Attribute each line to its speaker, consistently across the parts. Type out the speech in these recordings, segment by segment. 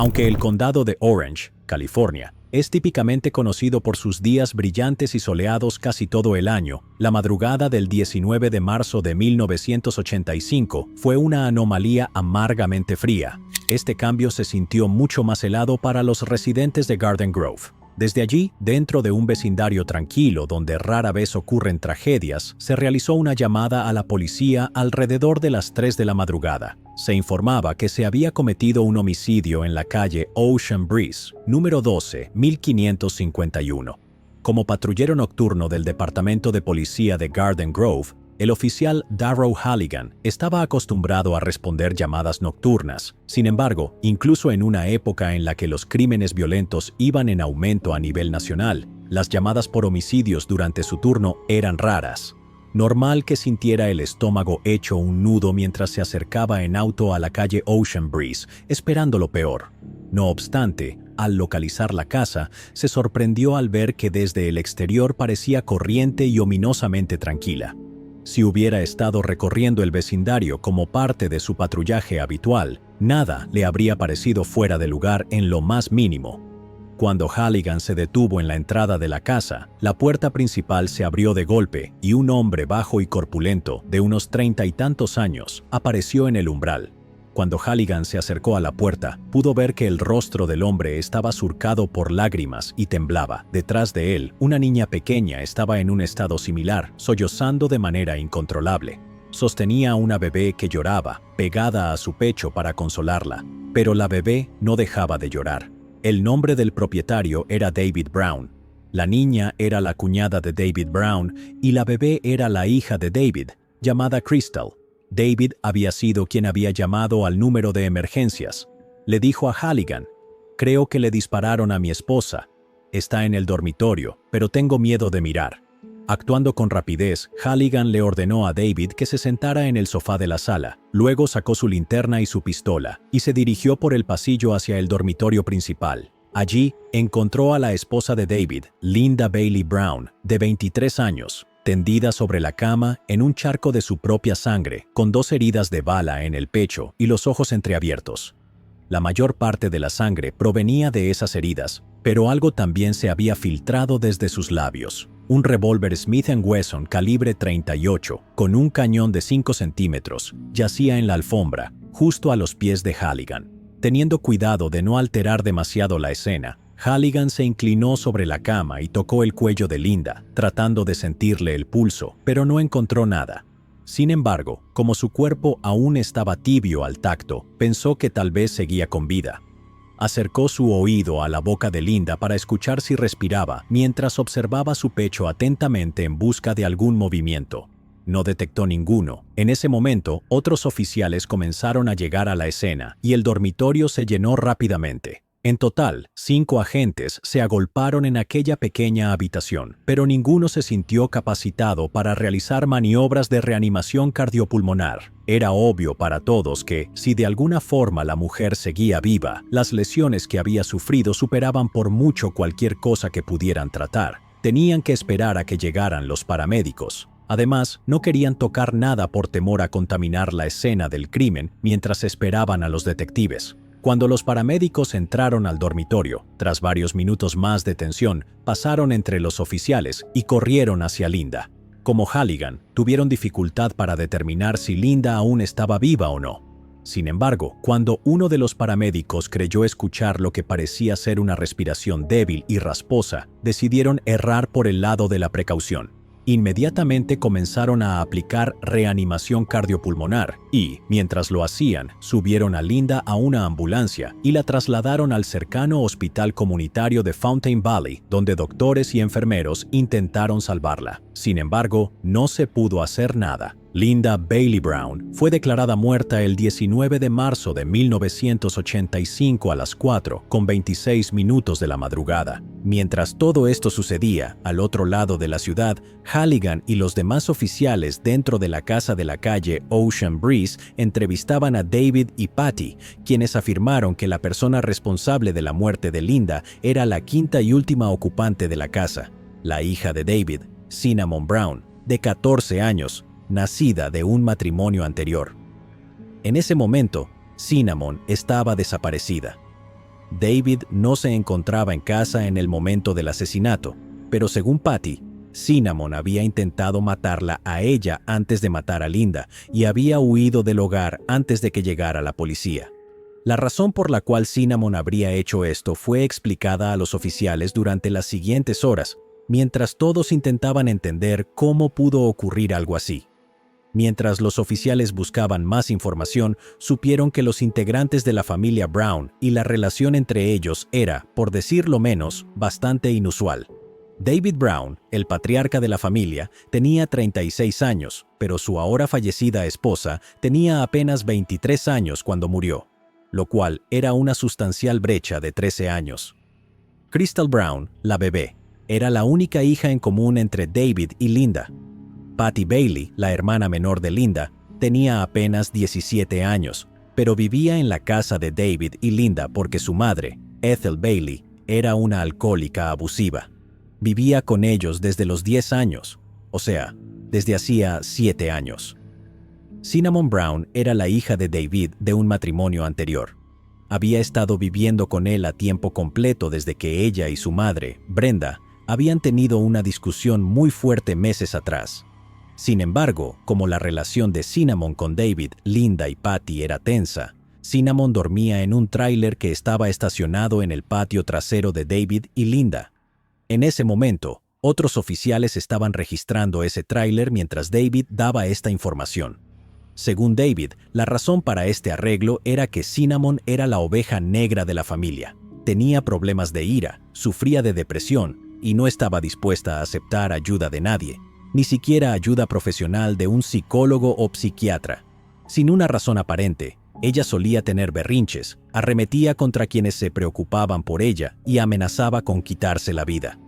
Speaker 1: Aunque el condado de Orange, California, es típicamente conocido por sus días brillantes y soleados casi todo el año, la madrugada del 19 de marzo de 1985 fue una anomalía amargamente fría. Este cambio se sintió mucho más helado para los residentes de Garden Grove. Desde allí, dentro de un vecindario tranquilo donde rara vez ocurren tragedias, se realizó una llamada a la policía alrededor de las 3 de la madrugada. Se informaba que se había cometido un homicidio en la calle Ocean Breeze, número 12, 1551. Como patrullero nocturno del Departamento de Policía de Garden Grove, el oficial Darrow Halligan estaba acostumbrado a responder llamadas nocturnas. Sin embargo, incluso en una época en la que los crímenes violentos iban en aumento a nivel nacional, las llamadas por homicidios durante su turno eran raras. Normal que sintiera el estómago hecho un nudo mientras se acercaba en auto a la calle Ocean Breeze, esperando lo peor. No obstante, al localizar la casa, se sorprendió al ver que desde el exterior parecía corriente y ominosamente tranquila. Si hubiera estado recorriendo el vecindario como parte de su patrullaje habitual, nada le habría parecido fuera de lugar en lo más mínimo. Cuando Halligan se detuvo en la entrada de la casa, la puerta principal se abrió de golpe y un hombre bajo y corpulento, de unos 30 y tantos años, apareció en el umbral. Cuando Halligan se acercó a la puerta, pudo ver que el rostro del hombre estaba surcado por lágrimas y temblaba. Detrás de él, una niña pequeña estaba en un estado similar, sollozando de manera incontrolable. Sostenía a una bebé que lloraba, pegada a su pecho para consolarla, pero la bebé no dejaba de llorar. El nombre del propietario era David Brown. La niña era la cuñada de David Brown y la bebé era la hija de David, llamada Crystal. David había sido quien había llamado al número de emergencias. Le dijo a Halligan: «Creo que le dispararon a mi esposa. Está en el dormitorio, pero tengo miedo de mirar». Actuando con rapidez, Halligan le ordenó a David que se sentara en el sofá de la sala. Luego sacó su linterna y su pistola y se dirigió por el pasillo hacia el dormitorio principal. Allí encontró a la esposa de David, Linda Bailey Brown, de 23 años, tendida sobre la cama en un charco de su propia sangre, con 2 heridas de bala en el pecho y los ojos entreabiertos. La mayor parte de la sangre provenía de esas heridas, pero algo también se había filtrado desde sus labios. Un revólver Smith & Wesson calibre 38, con un cañón de 5 centímetros, yacía en la alfombra, justo a los pies de Halligan. Teniendo cuidado de no alterar demasiado la escena, Halligan se inclinó sobre la cama y tocó el cuello de Linda, tratando de sentirle el pulso, pero no encontró nada. Sin embargo, como su cuerpo aún estaba tibio al tacto, pensó que tal vez seguía con vida. Acercó su oído a la boca de Linda para escuchar si respiraba, mientras observaba su pecho atentamente en busca de algún movimiento. No detectó ninguno. En ese momento, otros oficiales comenzaron a llegar a la escena y el dormitorio se llenó rápidamente. En total, 5 agentes se agolparon en aquella pequeña habitación, pero ninguno se sintió capacitado para realizar maniobras de reanimación cardiopulmonar. Era obvio para todos que, si de alguna forma la mujer seguía viva, las lesiones que había sufrido superaban por mucho cualquier cosa que pudieran tratar. Tenían que esperar a que llegaran los paramédicos. Además, no querían tocar nada por temor a contaminar la escena del crimen mientras esperaban a los detectives. Cuando los paramédicos entraron al dormitorio, tras varios minutos más de tensión, pasaron entre los oficiales y corrieron hacia Linda. Como Halligan, tuvieron dificultad para determinar si Linda aún estaba viva o no. Sin embargo, cuando uno de los paramédicos creyó escuchar lo que parecía ser una respiración débil y rasposa, decidieron errar por el lado de la precaución. Inmediatamente comenzaron a aplicar reanimación cardiopulmonar y, mientras lo hacían, subieron a Linda a una ambulancia y la trasladaron al cercano hospital comunitario de Fountain Valley, donde doctores y enfermeros intentaron salvarla. Sin embargo, no se pudo hacer nada. Linda Bailey Brown fue declarada muerta el 19 de marzo de 1985 a las 4:26 de la madrugada. Mientras todo esto sucedía, al otro lado de la ciudad, Halligan y los demás oficiales dentro de la casa de la calle Ocean Breeze entrevistaban a David y Patty, quienes afirmaron que la persona responsable de la muerte de Linda era la 5ª y última ocupante de la casa, la hija de David, Cinnamon Brown, de 14 años, nacida de un matrimonio anterior. En ese momento, Cinnamon estaba desaparecida. David no se encontraba en casa en el momento del asesinato, pero según Patty, Cinnamon había intentado matarla a ella antes de matar a Linda y había huido del hogar antes de que llegara la policía. La razón por la cual Cinnamon habría hecho esto fue explicada a los oficiales durante las siguientes horas, mientras todos intentaban entender cómo pudo ocurrir algo así. Mientras los oficiales buscaban más información, supieron que los integrantes de la familia Brown y la relación entre ellos era, por decirlo menos, bastante inusual. David Brown, el patriarca de la familia, tenía 36 años, pero su ahora fallecida esposa tenía apenas 23 años cuando murió, lo cual era una sustancial brecha de 13 años. Crystal Brown, la bebé, era la única hija en común entre David y Linda. Patty Bailey, la hermana menor de Linda, tenía apenas 17 años, pero vivía en la casa de David y Linda porque su madre, Ethel Bailey, era una alcohólica abusiva. Vivía con ellos desde los 10 años, o sea, desde hacía 7 años. Cinnamon Brown era la hija de David de un matrimonio anterior. Había estado viviendo con él a tiempo completo desde que ella y su madre, Brenda, habían tenido una discusión muy fuerte meses atrás. Sin embargo, como la relación de Cinnamon con David, Linda y Patty era tensa, Cinnamon dormía en un tráiler que estaba estacionado en el patio trasero de David y Linda. En ese momento, otros oficiales estaban registrando ese tráiler mientras David daba esta información. Según David, la razón para este arreglo era que Cinnamon era la oveja negra de la familia. Tenía problemas de ira, sufría de depresión y no estaba dispuesta a aceptar ayuda de nadie, ni siquiera ayuda profesional de un psicólogo o psiquiatra. Sin una razón aparente, ella solía tener berrinches, arremetía contra quienes se preocupaban por ella y amenazaba con quitarse la vida.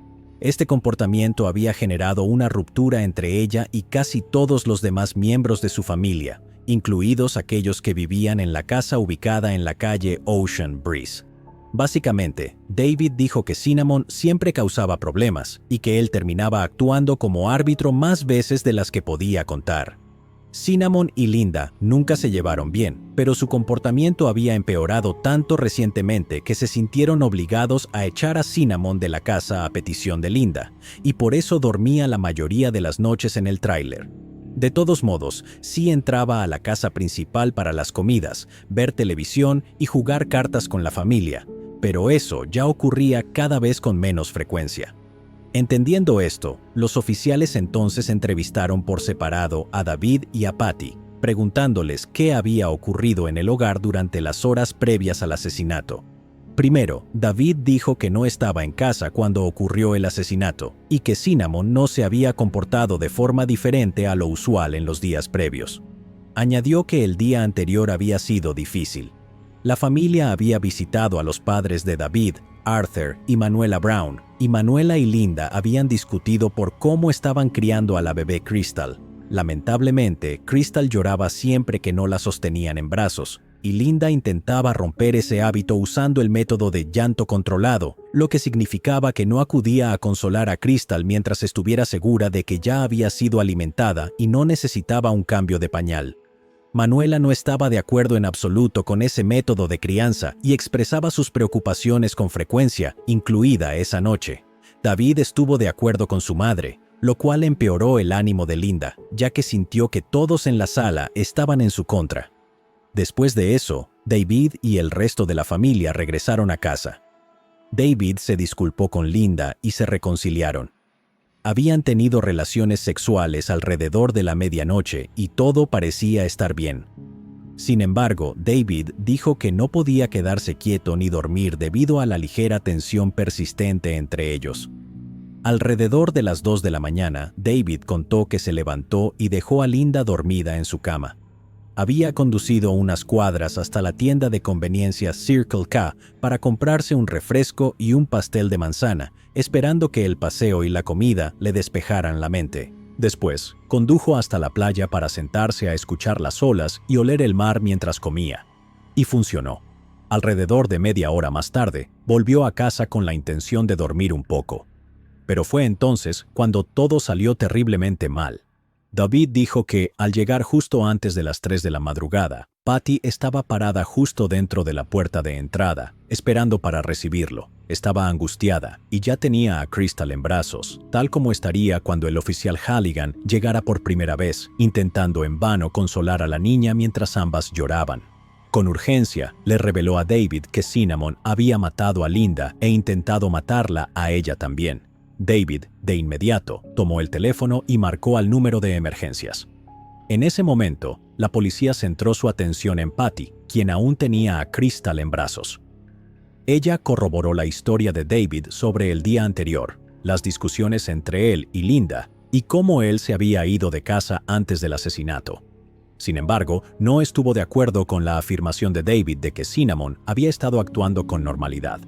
Speaker 1: Este comportamiento había generado una ruptura entre ella y casi todos los demás miembros de su familia, incluidos aquellos que vivían en la casa ubicada en la calle Ocean Breeze. Básicamente, David dijo que Cinnamon siempre causaba problemas y que él terminaba actuando como árbitro más veces de las que podía contar. Cinnamon y Linda nunca se llevaron bien, pero su comportamiento había empeorado tanto recientemente que se sintieron obligados a echar a Cinnamon de la casa a petición de Linda, y por eso dormía la mayoría de las noches en el tráiler. De todos modos, sí entraba a la casa principal para las comidas, ver televisión y jugar cartas con la familia, pero eso ya ocurría cada vez con menos frecuencia. Entendiendo esto, los oficiales entonces entrevistaron por separado a David y a Patty, preguntándoles qué había ocurrido en el hogar durante las horas previas al asesinato. Primero, David dijo que no estaba en casa cuando ocurrió el asesinato y que Cinnamon no se había comportado de forma diferente a lo usual en los días previos. Añadió que el día anterior había sido difícil. La familia había visitado a los padres de David, Arthur y Manuela Brown, y Manuela y Linda habían discutido por cómo estaban criando a la bebé Crystal. Lamentablemente, Crystal lloraba siempre que no la sostenían en brazos, y Linda intentaba romper ese hábito usando el método de llanto controlado, lo que significaba que no acudía a consolar a Crystal mientras estuviera segura de que ya había sido alimentada y no necesitaba un cambio de pañal. Manuela no estaba de acuerdo en absoluto con ese método de crianza y expresaba sus preocupaciones con frecuencia, incluida esa noche. David estuvo de acuerdo con su madre, lo cual empeoró el ánimo de Linda, ya que sintió que todos en la sala estaban en su contra. Después de eso, David y el resto de la familia regresaron a casa. David se disculpó con Linda y se reconciliaron. Habían tenido relaciones sexuales alrededor de la medianoche y todo parecía estar bien. Sin embargo, David dijo que no podía quedarse quieto ni dormir debido a la ligera tensión persistente entre ellos. Alrededor de las 2 de la mañana, David contó que se levantó y dejó a Linda dormida en su cama. Había conducido unas cuadras hasta la tienda de conveniencia Circle K para comprarse un refresco y un pastel de manzana, esperando que el paseo y la comida le despejaran la mente. Después, condujo hasta la playa para sentarse a escuchar las olas y oler el mar mientras comía. Y funcionó. Alrededor de media hora más tarde, volvió a casa con la intención de dormir un poco. Pero fue entonces cuando todo salió terriblemente mal. David dijo que, al llegar justo antes de las 3 de la madrugada, Patty estaba parada justo dentro de la puerta de entrada, esperando para recibirlo. Estaba angustiada y ya tenía a Crystal en brazos, tal como estaría cuando el oficial Halligan llegara por primera vez, intentando en vano consolar a la niña mientras ambas lloraban. Con urgencia, le reveló a David que Cinnamon había matado a Linda e intentado matarla a ella también. David, de inmediato, tomó el teléfono y marcó al número de emergencias. En ese momento, la policía centró su atención en Patty, quien aún tenía a Crystal en brazos. Ella corroboró la historia de David sobre el día anterior, las discusiones entre él y Linda, y cómo él se había ido de casa antes del asesinato. Sin embargo, no estuvo de acuerdo con la afirmación de David de que Cinnamon había estado actuando con normalidad.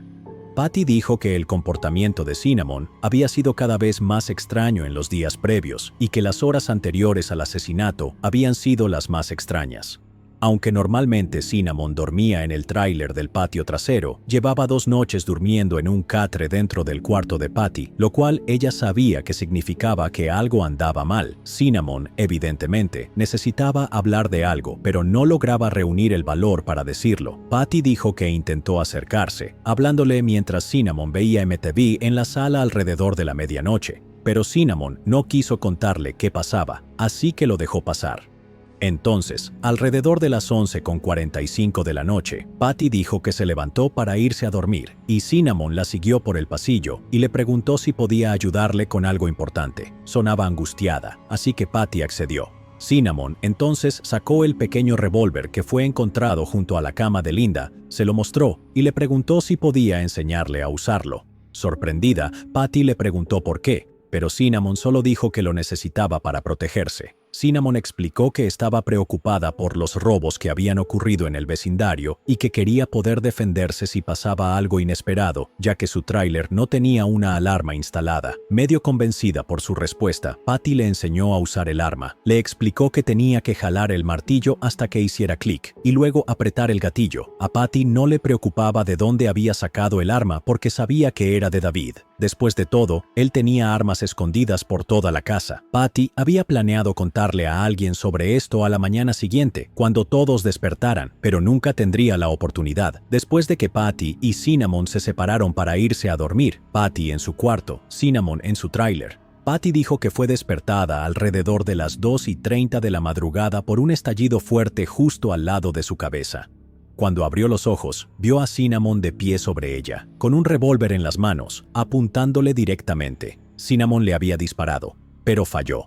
Speaker 1: Patty dijo que el comportamiento de Cinnamon había sido cada vez más extraño en los días previos y que las horas anteriores al asesinato habían sido las más extrañas. Aunque normalmente Cinnamon dormía en el tráiler del patio trasero, llevaba 2 noches durmiendo en un catre dentro del cuarto de Patty, lo cual ella sabía que significaba que algo andaba mal. Cinnamon, evidentemente, necesitaba hablar de algo, pero no lograba reunir el valor para decirlo. Patty dijo que intentó acercarse, hablándole mientras Cinnamon veía MTV en la sala alrededor de la medianoche, pero Cinnamon no quiso contarle qué pasaba, así que lo dejó pasar. Entonces, alrededor de las 11:45 de la noche, Patty dijo que se levantó para irse a dormir, y Cinnamon la siguió por el pasillo y le preguntó si podía ayudarle con algo importante. Sonaba angustiada, así que Patty accedió. Cinnamon entonces sacó el pequeño revólver que fue encontrado junto a la cama de Linda, se lo mostró y le preguntó si podía enseñarle a usarlo. Sorprendida, Patty le preguntó por qué, pero Cinnamon solo dijo que lo necesitaba para protegerse. Cinnamon explicó que estaba preocupada por los robos que habían ocurrido en el vecindario y que quería poder defenderse si pasaba algo inesperado, ya que su tráiler no tenía una alarma instalada. Medio convencida por su respuesta, Patty le enseñó a usar el arma. Le explicó que tenía que jalar el martillo hasta que hiciera clic y luego apretar el gatillo. A Patty no le preocupaba de dónde había sacado el arma porque sabía que era de David. Después de todo, él tenía armas escondidas por toda la casa. Patty había planeado contarle a alguien sobre esto a la mañana siguiente, cuando todos despertaran, pero nunca tendría la oportunidad. Después de que Patty y Cinnamon se separaron para irse a dormir, Patty en su cuarto, Cinnamon en su tráiler, Patty dijo que fue despertada alrededor de las 2:30 de la madrugada por un estallido fuerte justo al lado de su cabeza. Cuando abrió los ojos, vio a Cinnamon de pie sobre ella, con un revólver en las manos, apuntándole directamente. Cinnamon le había disparado, pero falló.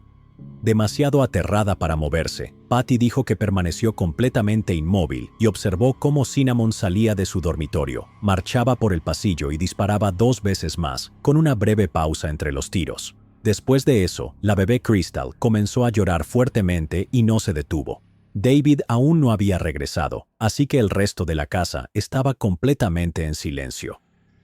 Speaker 1: Demasiado aterrada para moverse, Patty dijo que permaneció completamente inmóvil y observó cómo Cinnamon salía de su dormitorio, marchaba por el pasillo y disparaba 2 veces más, con una breve pausa entre los tiros. Después de eso, la bebé Crystal comenzó a llorar fuertemente y no se detuvo. David aún no había regresado, así que el resto de la casa estaba completamente en silencio.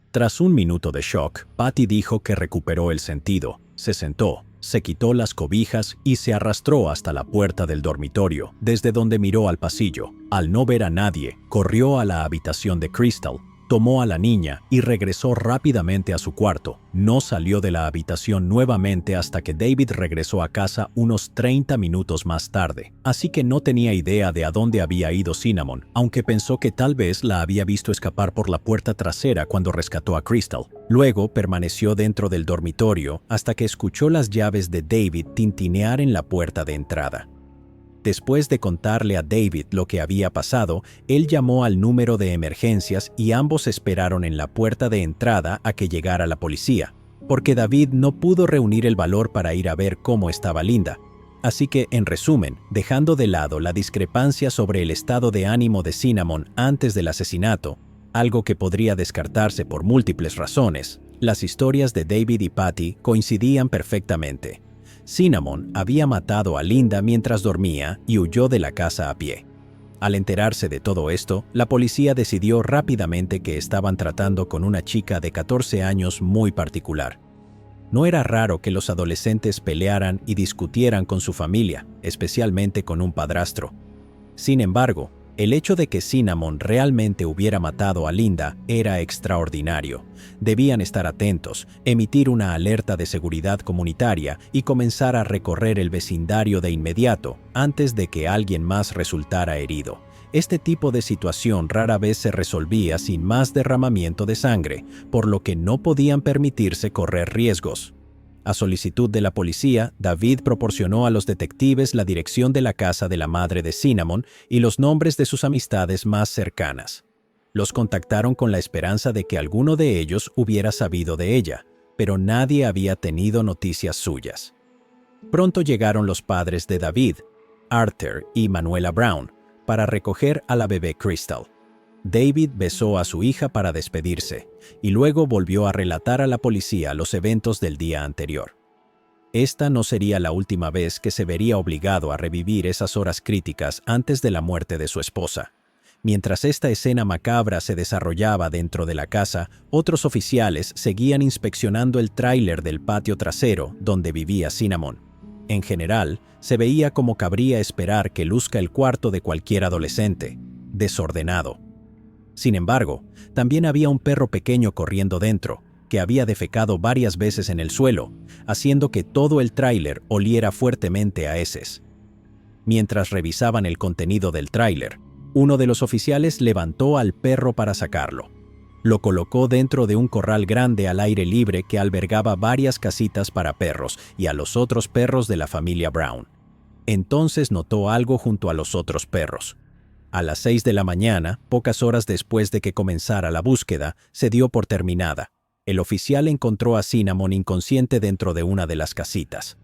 Speaker 1: Tras un minuto de shock, Patty dijo que recuperó el sentido, se sentó, se quitó las cobijas y se arrastró hasta la puerta del dormitorio, desde donde miró al pasillo. Al no ver a nadie, corrió a la habitación de Crystal, tomó a la niña y regresó rápidamente a su cuarto. No salió de la habitación nuevamente hasta que David regresó a casa unos 30 minutos más tarde, así que no tenía idea de a dónde había ido Cinnamon, aunque pensó que tal vez la había visto escapar por la puerta trasera cuando rescató a Crystal. Luego permaneció dentro del dormitorio hasta que escuchó las llaves de David tintinear en la puerta de entrada. Después de contarle a David lo que había pasado, él llamó al número de emergencias y ambos esperaron en la puerta de entrada a que llegara la policía, porque David no pudo reunir el valor para ir a ver cómo estaba Linda. Así que, en resumen, dejando de lado la discrepancia sobre el estado de ánimo de Cinnamon antes del asesinato, algo que podría descartarse por múltiples razones, las historias de David y Patty coincidían perfectamente. Cinnamon había matado a Linda mientras dormía y huyó de la casa a pie. Al enterarse de todo esto, la policía decidió rápidamente que estaban tratando con una chica de 14 años muy particular. No era raro que los adolescentes pelearan y discutieran con su familia, especialmente con un padrastro. Sin embargo, el hecho de que Cinnamon realmente hubiera matado a Linda era extraordinario. Debían estar atentos, emitir una alerta de seguridad comunitaria y comenzar a recorrer el vecindario de inmediato antes de que alguien más resultara herido. Este tipo de situación rara vez se resolvía sin más derramamiento de sangre, por lo que no podían permitirse correr riesgos. A solicitud de la policía, David proporcionó a los detectives la dirección de la casa de la madre de Cinnamon y los nombres de sus amistades más cercanas. Los contactaron con la esperanza de que alguno de ellos hubiera sabido de ella, pero nadie había tenido noticias suyas. Pronto llegaron los padres de David, Arthur y Manuela Brown, para recoger a la bebé Crystal. David besó a su hija para despedirse, y luego volvió a relatar a la policía los eventos del día anterior. Esta no sería la última vez que se vería obligado a revivir esas horas críticas antes de la muerte de su esposa. Mientras esta escena macabra se desarrollaba dentro de la casa, otros oficiales seguían inspeccionando el tráiler del patio trasero donde vivía Cinnamon. En general, se veía como cabría esperar que luzca el cuarto de cualquier adolescente, desordenado. Sin embargo, también había un perro pequeño corriendo dentro, que había defecado varias veces en el suelo, haciendo que todo el tráiler oliera fuertemente a heces. Mientras revisaban el contenido del tráiler, uno de los oficiales levantó al perro para sacarlo. Lo colocó dentro de un corral grande al aire libre que albergaba varias casitas para perros y a los otros perros de la familia Brown. Entonces notó algo junto a los otros perros. A las 6 de la mañana, pocas horas después de que comenzara la búsqueda, se dio por terminada. El oficial encontró a Cinnamon inconsciente dentro de una de las casitas.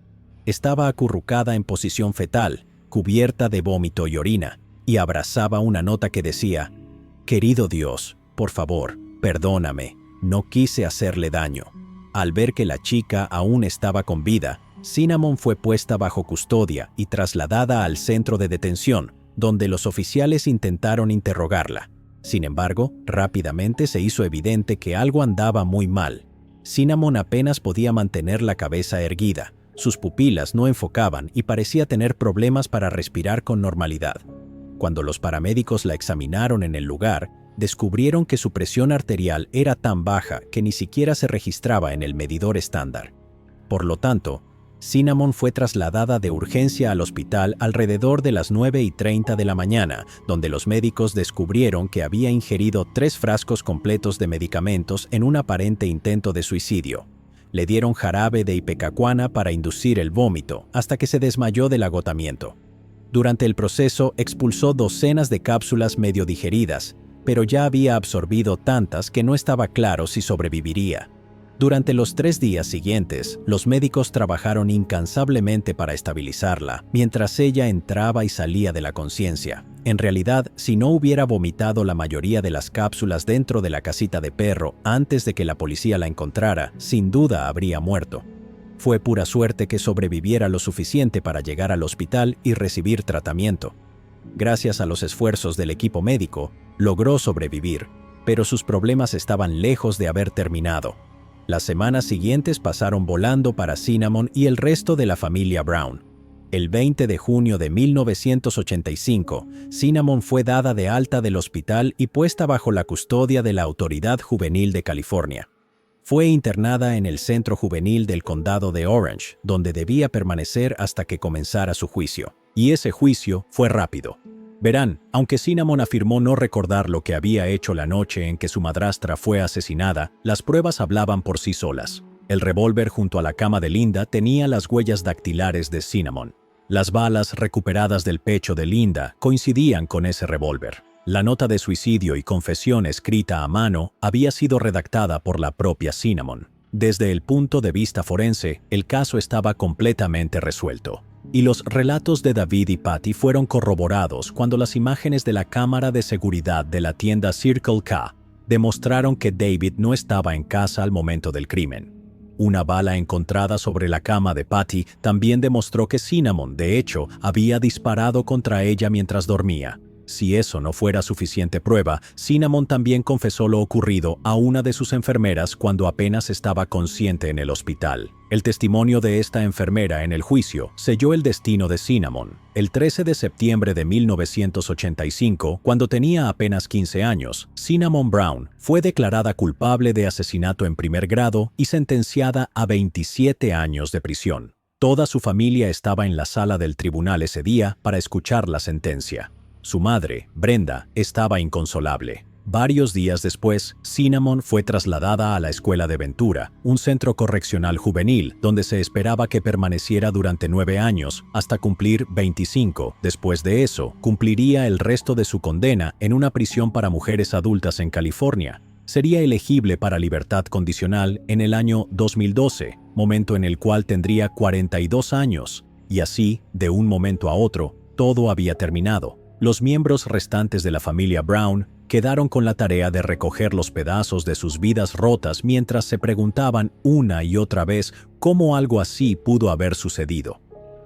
Speaker 1: Estaba acurrucada en posición fetal, cubierta de vómito y orina, y abrazaba una nota que decía: «Querido Dios, por favor, perdóname, no quise hacerle daño». Al ver que la chica aún estaba con vida, Cinnamon fue puesta bajo custodia y trasladada al centro de detención, donde los oficiales intentaron interrogarla. Sin embargo, rápidamente se hizo evidente que algo andaba muy mal. Cinnamon apenas podía mantener la cabeza erguida, sus pupilas no enfocaban y parecía tener problemas para respirar con normalidad. Cuando los paramédicos la examinaron en el lugar, descubrieron que su presión arterial era tan baja que ni siquiera se registraba en el medidor estándar. Por lo tanto, Cinnamon fue trasladada de urgencia al hospital alrededor de las 9:30 de la mañana, donde los médicos descubrieron que había ingerido 3 frascos completos de medicamentos en un aparente intento de suicidio. Le dieron jarabe de ipecacuana para inducir el vómito, hasta que se desmayó del agotamiento. Durante el proceso expulsó docenas de cápsulas medio digeridas, pero ya había absorbido tantas que no estaba claro si sobreviviría. Durante los 3 días siguientes, los médicos trabajaron incansablemente para estabilizarla, mientras ella entraba y salía de la conciencia. En realidad, si no hubiera vomitado la mayoría de las cápsulas dentro de la casita de perro antes de que la policía la encontrara, sin duda habría muerto. Fue pura suerte que sobreviviera lo suficiente para llegar al hospital y recibir tratamiento. Gracias a los esfuerzos del equipo médico, logró sobrevivir, pero sus problemas estaban lejos de haber terminado. Las semanas siguientes pasaron volando para Cinnamon y el resto de la familia Brown. El 20 de junio de 1985, Cinnamon fue dada de alta del hospital y puesta bajo la custodia de la Autoridad Juvenil de California. Fue internada en el Centro Juvenil del Condado de Orange, donde debía permanecer hasta que comenzara su juicio. Y ese juicio fue rápido. Verán, aunque Cinnamon afirmó no recordar lo que había hecho la noche en que su madrastra fue asesinada, las pruebas hablaban por sí solas. El revólver junto a la cama de Linda tenía las huellas dactilares de Cinnamon. Las balas recuperadas del pecho de Linda coincidían con ese revólver. La nota de suicidio y confesión escrita a mano había sido redactada por la propia Cinnamon. Desde el punto de vista forense, el caso estaba completamente resuelto. Y los relatos de David y Patty fueron corroborados cuando las imágenes de la cámara de seguridad de la tienda Circle K demostraron que David no estaba en casa al momento del crimen. Una bala encontrada sobre la cama de Patty también demostró que Cinnamon, de hecho, había disparado contra ella mientras dormía. Si eso no fuera suficiente prueba, Cinnamon también confesó lo ocurrido a una de sus enfermeras cuando apenas estaba consciente en el hospital. El testimonio de esta enfermera en el juicio selló el destino de Cinnamon. El 13 de septiembre de 1985, cuando tenía apenas 15 años, Cinnamon Brown fue declarada culpable de asesinato en primer grado y sentenciada a 27 años de prisión. Toda su familia estaba en la sala del tribunal ese día para escuchar la sentencia. Su madre, Brenda, estaba inconsolable. Varios días después, Cinnamon fue trasladada a la escuela de Ventura, un centro correccional juvenil donde se esperaba que permaneciera durante 9 años, hasta cumplir 25. Después de eso, cumpliría el resto de su condena en una prisión para mujeres adultas en California. Sería elegible para libertad condicional en el año 2012, momento en el cual tendría 42 años. Y así, de un momento a otro, todo había terminado. Los miembros restantes de la familia Brown quedaron con la tarea de recoger los pedazos de sus vidas rotas mientras se preguntaban una y otra vez cómo algo así pudo haber sucedido.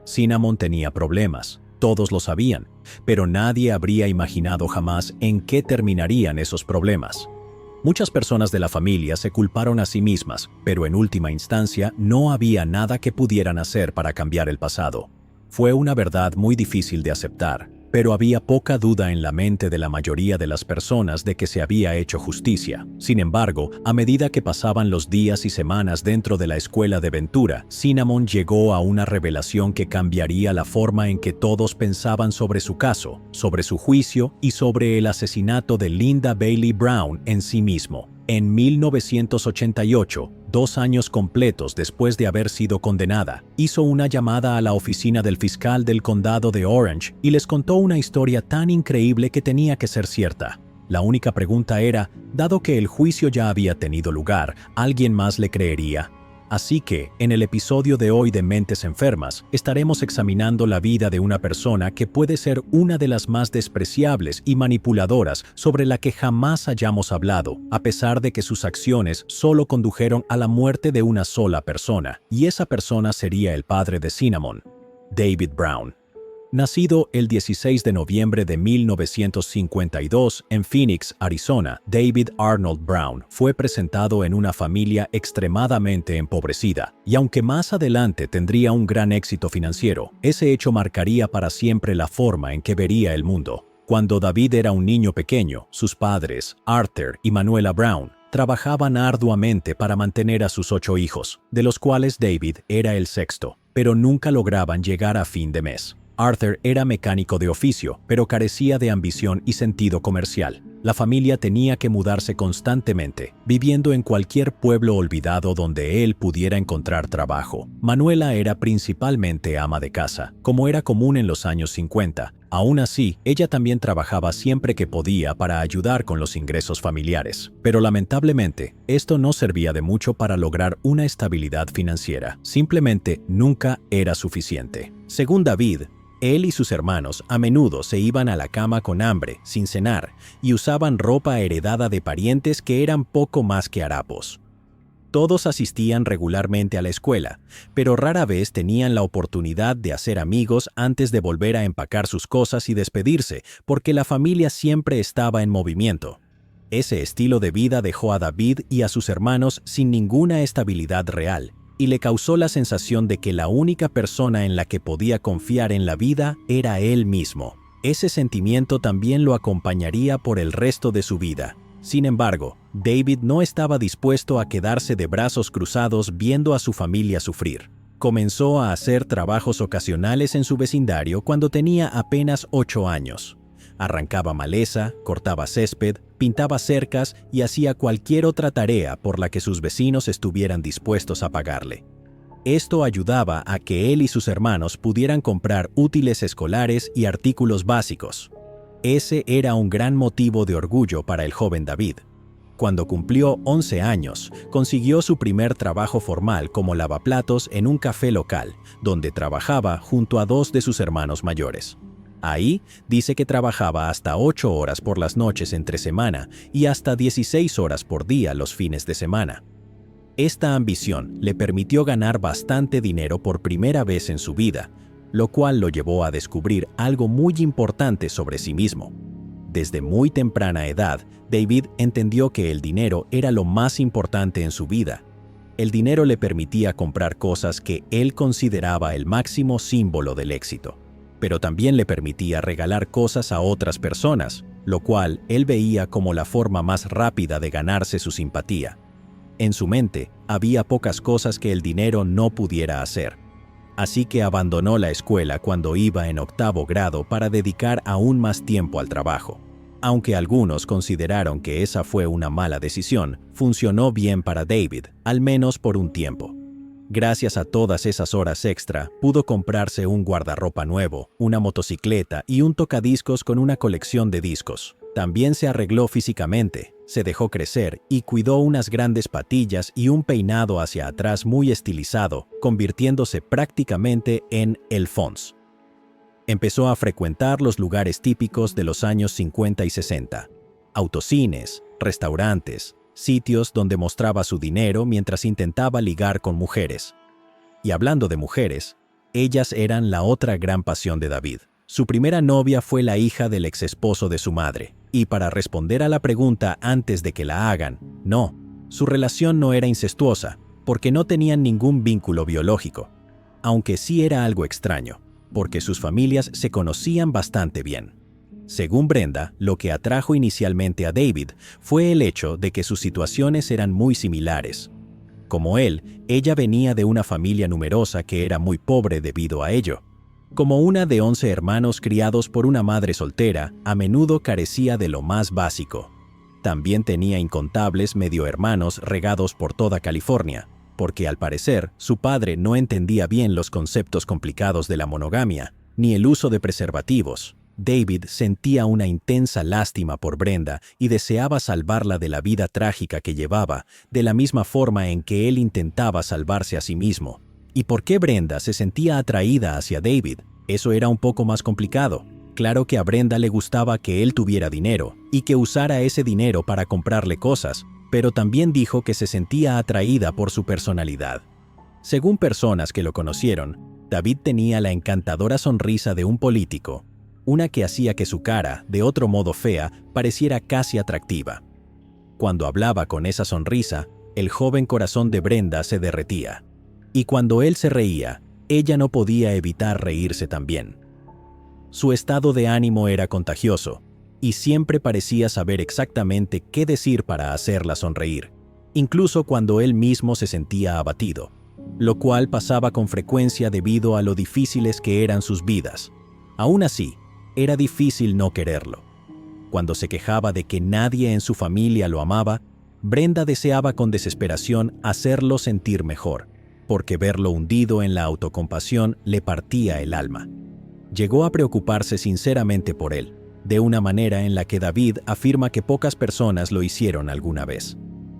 Speaker 1: Cinnamon tenía problemas, todos lo sabían, pero nadie habría imaginado jamás en qué terminarían esos problemas. Muchas personas de la familia se culparon a sí mismas, pero en última instancia no había nada que pudieran hacer para cambiar el pasado. Fue una verdad muy difícil de aceptar, pero había poca duda en la mente de la mayoría de las personas de que se había hecho justicia. Sin embargo, a medida que pasaban los días y semanas dentro de la escuela de Ventura, Cinnamon llegó a una revelación que cambiaría la forma en que todos pensaban sobre su caso, sobre su juicio y sobre el asesinato de Linda Bailey Brown en sí mismo. En 1988, 2 años completos después de haber sido condenada, hizo una llamada a la oficina del fiscal del condado de Orange y les contó una historia tan increíble que tenía que ser cierta. La única pregunta era, dado que el juicio ya había tenido lugar, ¿alguien más le creería? Así que, en el episodio de hoy de Mentes Enfermas, estaremos examinando la vida de una persona que puede ser una de las más despreciables y manipuladoras sobre la que jamás hayamos hablado, a pesar de que sus acciones solo condujeron a la muerte de una sola persona, y esa persona sería el padre de Cinnamon, David Brown. Nacido el 16 de noviembre de 1952 en Phoenix, Arizona, David Arnold Brown fue presentado en una familia extremadamente empobrecida, y aunque más adelante tendría un gran éxito financiero, ese hecho marcaría para siempre la forma en que vería el mundo. Cuando David era un niño pequeño, sus padres, Arthur y Manuela Brown, trabajaban arduamente para mantener a sus 8 hijos, de los cuales David era el sexto, pero nunca lograban llegar a fin de mes. Arthur era mecánico de oficio, pero carecía de ambición y sentido comercial. La familia tenía que mudarse constantemente, viviendo en cualquier pueblo olvidado donde él pudiera encontrar trabajo. Manuela era principalmente ama de casa, como era común en los años 50. Aún así, ella también trabajaba siempre que podía para ayudar con los ingresos familiares. Pero lamentablemente, esto no servía de mucho para lograr una estabilidad financiera. Simplemente nunca era suficiente. Según David, él y sus hermanos a menudo se iban a la cama con hambre, sin cenar, y usaban ropa heredada de parientes que eran poco más que harapos. Todos asistían regularmente a la escuela, pero rara vez tenían la oportunidad de hacer amigos antes de volver a empacar sus cosas y despedirse, porque la familia siempre estaba en movimiento. Ese estilo de vida dejó a David y a sus hermanos sin ninguna estabilidad real, y le causó la sensación de que la única persona en la que podía confiar en la vida era él mismo. Ese sentimiento también lo acompañaría por el resto de su vida. Sin embargo, David no estaba dispuesto a quedarse de brazos cruzados viendo a su familia sufrir. Comenzó a hacer trabajos ocasionales en su vecindario cuando tenía apenas 8 años. Arrancaba maleza, cortaba césped, pintaba cercas y hacía cualquier otra tarea por la que sus vecinos estuvieran dispuestos a pagarle. Esto ayudaba a que él y sus hermanos pudieran comprar útiles escolares y artículos básicos. Ese era un gran motivo de orgullo para el joven David. Cuando cumplió 11 años, consiguió su primer trabajo formal como lavaplatos en un café local, donde trabajaba junto a 2 de sus hermanos mayores. Ahí dice que trabajaba hasta 8 horas por las noches entre semana y hasta 16 horas por día los fines de semana. Esta ambición le permitió ganar bastante dinero por primera vez en su vida, lo cual lo llevó a descubrir algo muy importante sobre sí mismo. Desde muy temprana edad, David entendió que el dinero era lo más importante en su vida. El dinero le permitía comprar cosas que él consideraba el máximo símbolo del éxito, pero también le permitía regalar cosas a otras personas, lo cual él veía como la forma más rápida de ganarse su simpatía. En su mente, había pocas cosas que el dinero no pudiera hacer. así que abandonó la escuela cuando iba en 8º grado para dedicar aún más tiempo al trabajo. Aunque algunos consideraron que esa fue una mala decisión, funcionó bien para David, al menos por un tiempo. Gracias a todas esas horas extra, pudo comprarse un guardarropa nuevo, una motocicleta y un tocadiscos con una colección de discos. También se arregló físicamente, se dejó crecer y cuidó unas grandes patillas y un peinado hacia atrás muy estilizado, convirtiéndose prácticamente en el Fonz. Empezó a frecuentar los lugares típicos de los años 50 y 60, autocines, restaurantes, sitios donde mostraba su dinero mientras intentaba ligar con mujeres. Y hablando de mujeres, ellas eran la otra gran pasión de David. Su primera novia fue la hija del exesposo de su madre, y para responder a la pregunta antes de que la hagan, no, su relación no era incestuosa, porque no tenían ningún vínculo biológico, aunque sí era algo extraño, porque sus familias se conocían bastante bien. Según Brenda, lo que atrajo inicialmente a David fue el hecho de que sus situaciones eran muy similares. Como él, ella venía de una familia numerosa que era muy pobre debido a ello. Como una de 11 hermanos criados por una madre soltera, a menudo carecía de lo más básico. También tenía incontables medio hermanos regados por toda California, porque al parecer su padre no entendía bien los conceptos complicados de la monogamia, ni el uso de preservativos. David sentía una intensa lástima por Brenda y deseaba salvarla de la vida trágica que llevaba, de la misma forma en que él intentaba salvarse a sí mismo. ¿Y por qué Brenda se sentía atraída hacia David? Eso era un poco más complicado. Claro que a Brenda le gustaba que él tuviera dinero y que usara ese dinero para comprarle cosas, pero también dijo que se sentía atraída por su personalidad. Según personas que lo conocieron, David tenía la encantadora sonrisa de un político, una que hacía que su cara, de otro modo fea, pareciera casi atractiva. Cuando hablaba con esa sonrisa, el joven corazón de Brenda se derretía. Y cuando él se reía, ella no podía evitar reírse también. Su estado de ánimo era contagioso, y siempre parecía saber exactamente qué decir para hacerla sonreír, incluso cuando él mismo se sentía abatido, lo cual pasaba con frecuencia debido a lo difíciles que eran sus vidas. Aún así, era difícil no quererlo. Cuando se quejaba de que nadie en su familia lo amaba, Brenda deseaba con desesperación hacerlo sentir mejor, porque verlo hundido en la autocompasión le partía el alma. Llegó a preocuparse sinceramente por él, de una manera en la que David afirma que pocas personas lo hicieron alguna vez.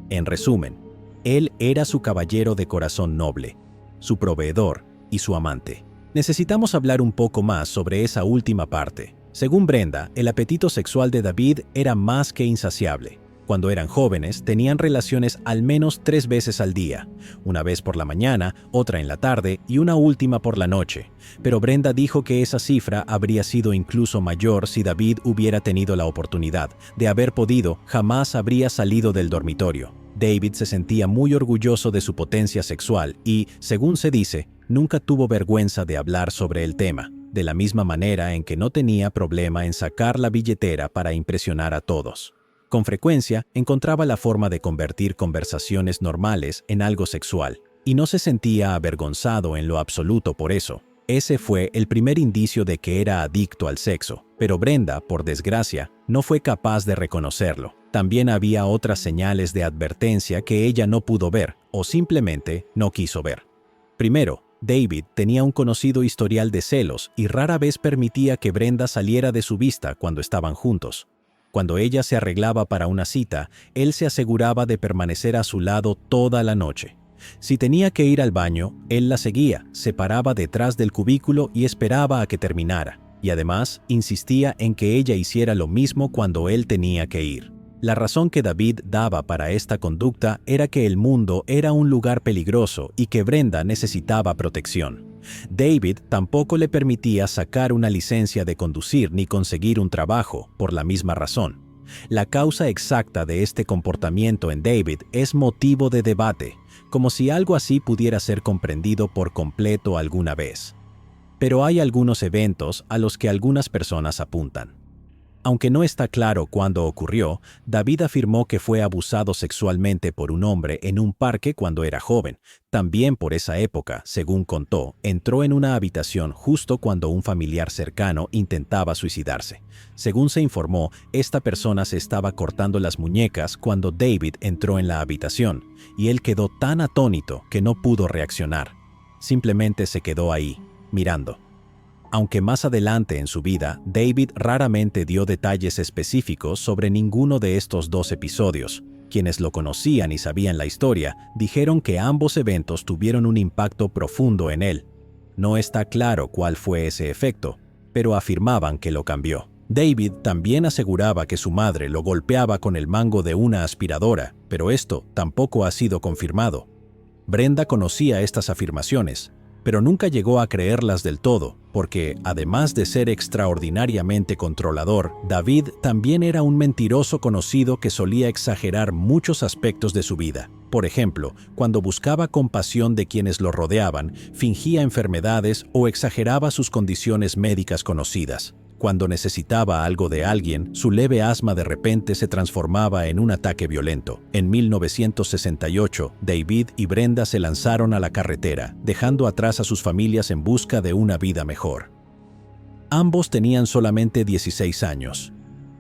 Speaker 1: En resumen, él era su caballero de corazón noble, su proveedor y su amante. Necesitamos hablar un poco más sobre esa última parte. Según Brenda, el apetito sexual de David era más que insaciable. Cuando eran jóvenes, tenían relaciones al menos 3 veces al día, una vez por la mañana, otra en la tarde y una última por la noche. Pero Brenda dijo que esa cifra habría sido incluso mayor si David hubiera tenido la oportunidad. De haber podido, jamás habría salido del dormitorio. David se sentía muy orgulloso de su potencia sexual y, según se dice, nunca tuvo vergüenza de hablar sobre el tema, de la misma manera en que no tenía problema en sacar la billetera para impresionar a todos. Con frecuencia, encontraba la forma de convertir conversaciones normales en algo sexual, y no se sentía avergonzado en lo absoluto por eso. Ese fue el primer indicio de que era adicto al sexo, pero Brenda, por desgracia, no fue capaz de reconocerlo. También había otras señales de advertencia que ella no pudo ver, o simplemente no quiso ver. Primero, David tenía un conocido historial de celos y rara vez permitía que Brenda saliera de su vista cuando estaban juntos. Cuando ella se arreglaba para una cita, él se aseguraba de permanecer a su lado toda la noche. Si tenía que ir al baño, él la seguía, se paraba detrás del cubículo y esperaba a que terminara, y además insistía en que ella hiciera lo mismo cuando él tenía que ir. La razón que David daba para esta conducta era que el mundo era un lugar peligroso y que Brenda necesitaba protección. David tampoco le permitía sacar una licencia de conducir ni conseguir un trabajo, por la misma razón. La causa exacta de este comportamiento en David es motivo de debate, como si algo así pudiera ser comprendido por completo alguna vez. Pero hay algunos eventos a los que algunas personas apuntan. Aunque no está claro cuándo ocurrió, David afirmó que fue abusado sexualmente por un hombre en un parque cuando era joven. También por esa época, según contó, entró en una habitación justo cuando un familiar cercano intentaba suicidarse. Según se informó, esta persona se estaba cortando las muñecas cuando David entró en la habitación, y él quedó tan atónito que no pudo reaccionar. Simplemente se quedó ahí, mirando. Aunque más adelante en su vida, David raramente dio detalles específicos sobre ninguno de estos dos episodios. Quienes lo conocían y sabían la historia dijeron que ambos eventos tuvieron un impacto profundo en él. No está claro cuál fue ese efecto, pero afirmaban que lo cambió. David también aseguraba que su madre lo golpeaba con el mango de una aspiradora, pero esto tampoco ha sido confirmado. Brenda conocía estas afirmaciones, pero nunca llegó a creerlas del todo, porque, además de ser extraordinariamente controlador, David también era un mentiroso conocido que solía exagerar muchos aspectos de su vida. Por ejemplo, cuando buscaba compasión de quienes lo rodeaban, fingía enfermedades o exageraba sus condiciones médicas conocidas. Cuando necesitaba algo de alguien, su leve asma de repente se transformaba en un ataque violento. En 1968, David y Brenda se lanzaron a la carretera, dejando atrás a sus familias en busca de una vida mejor. Ambos tenían solamente 16 años.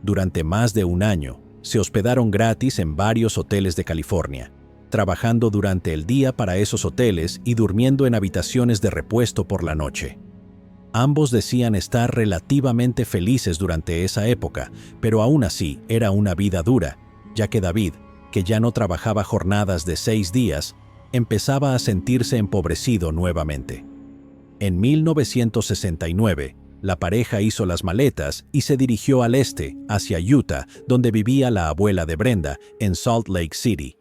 Speaker 1: Durante más de un año, se hospedaron gratis en varios hoteles de California, trabajando durante el día para esos hoteles y durmiendo en habitaciones de repuesto por la noche. Ambos decían estar relativamente felices durante esa época, pero aún así era una vida dura, ya que David, que ya no trabajaba jornadas de 6 días, empezaba a sentirse empobrecido nuevamente. En 1969, la pareja hizo las maletas y se dirigió al este, hacia Utah, donde vivía la abuela de Brenda, en Salt Lake City.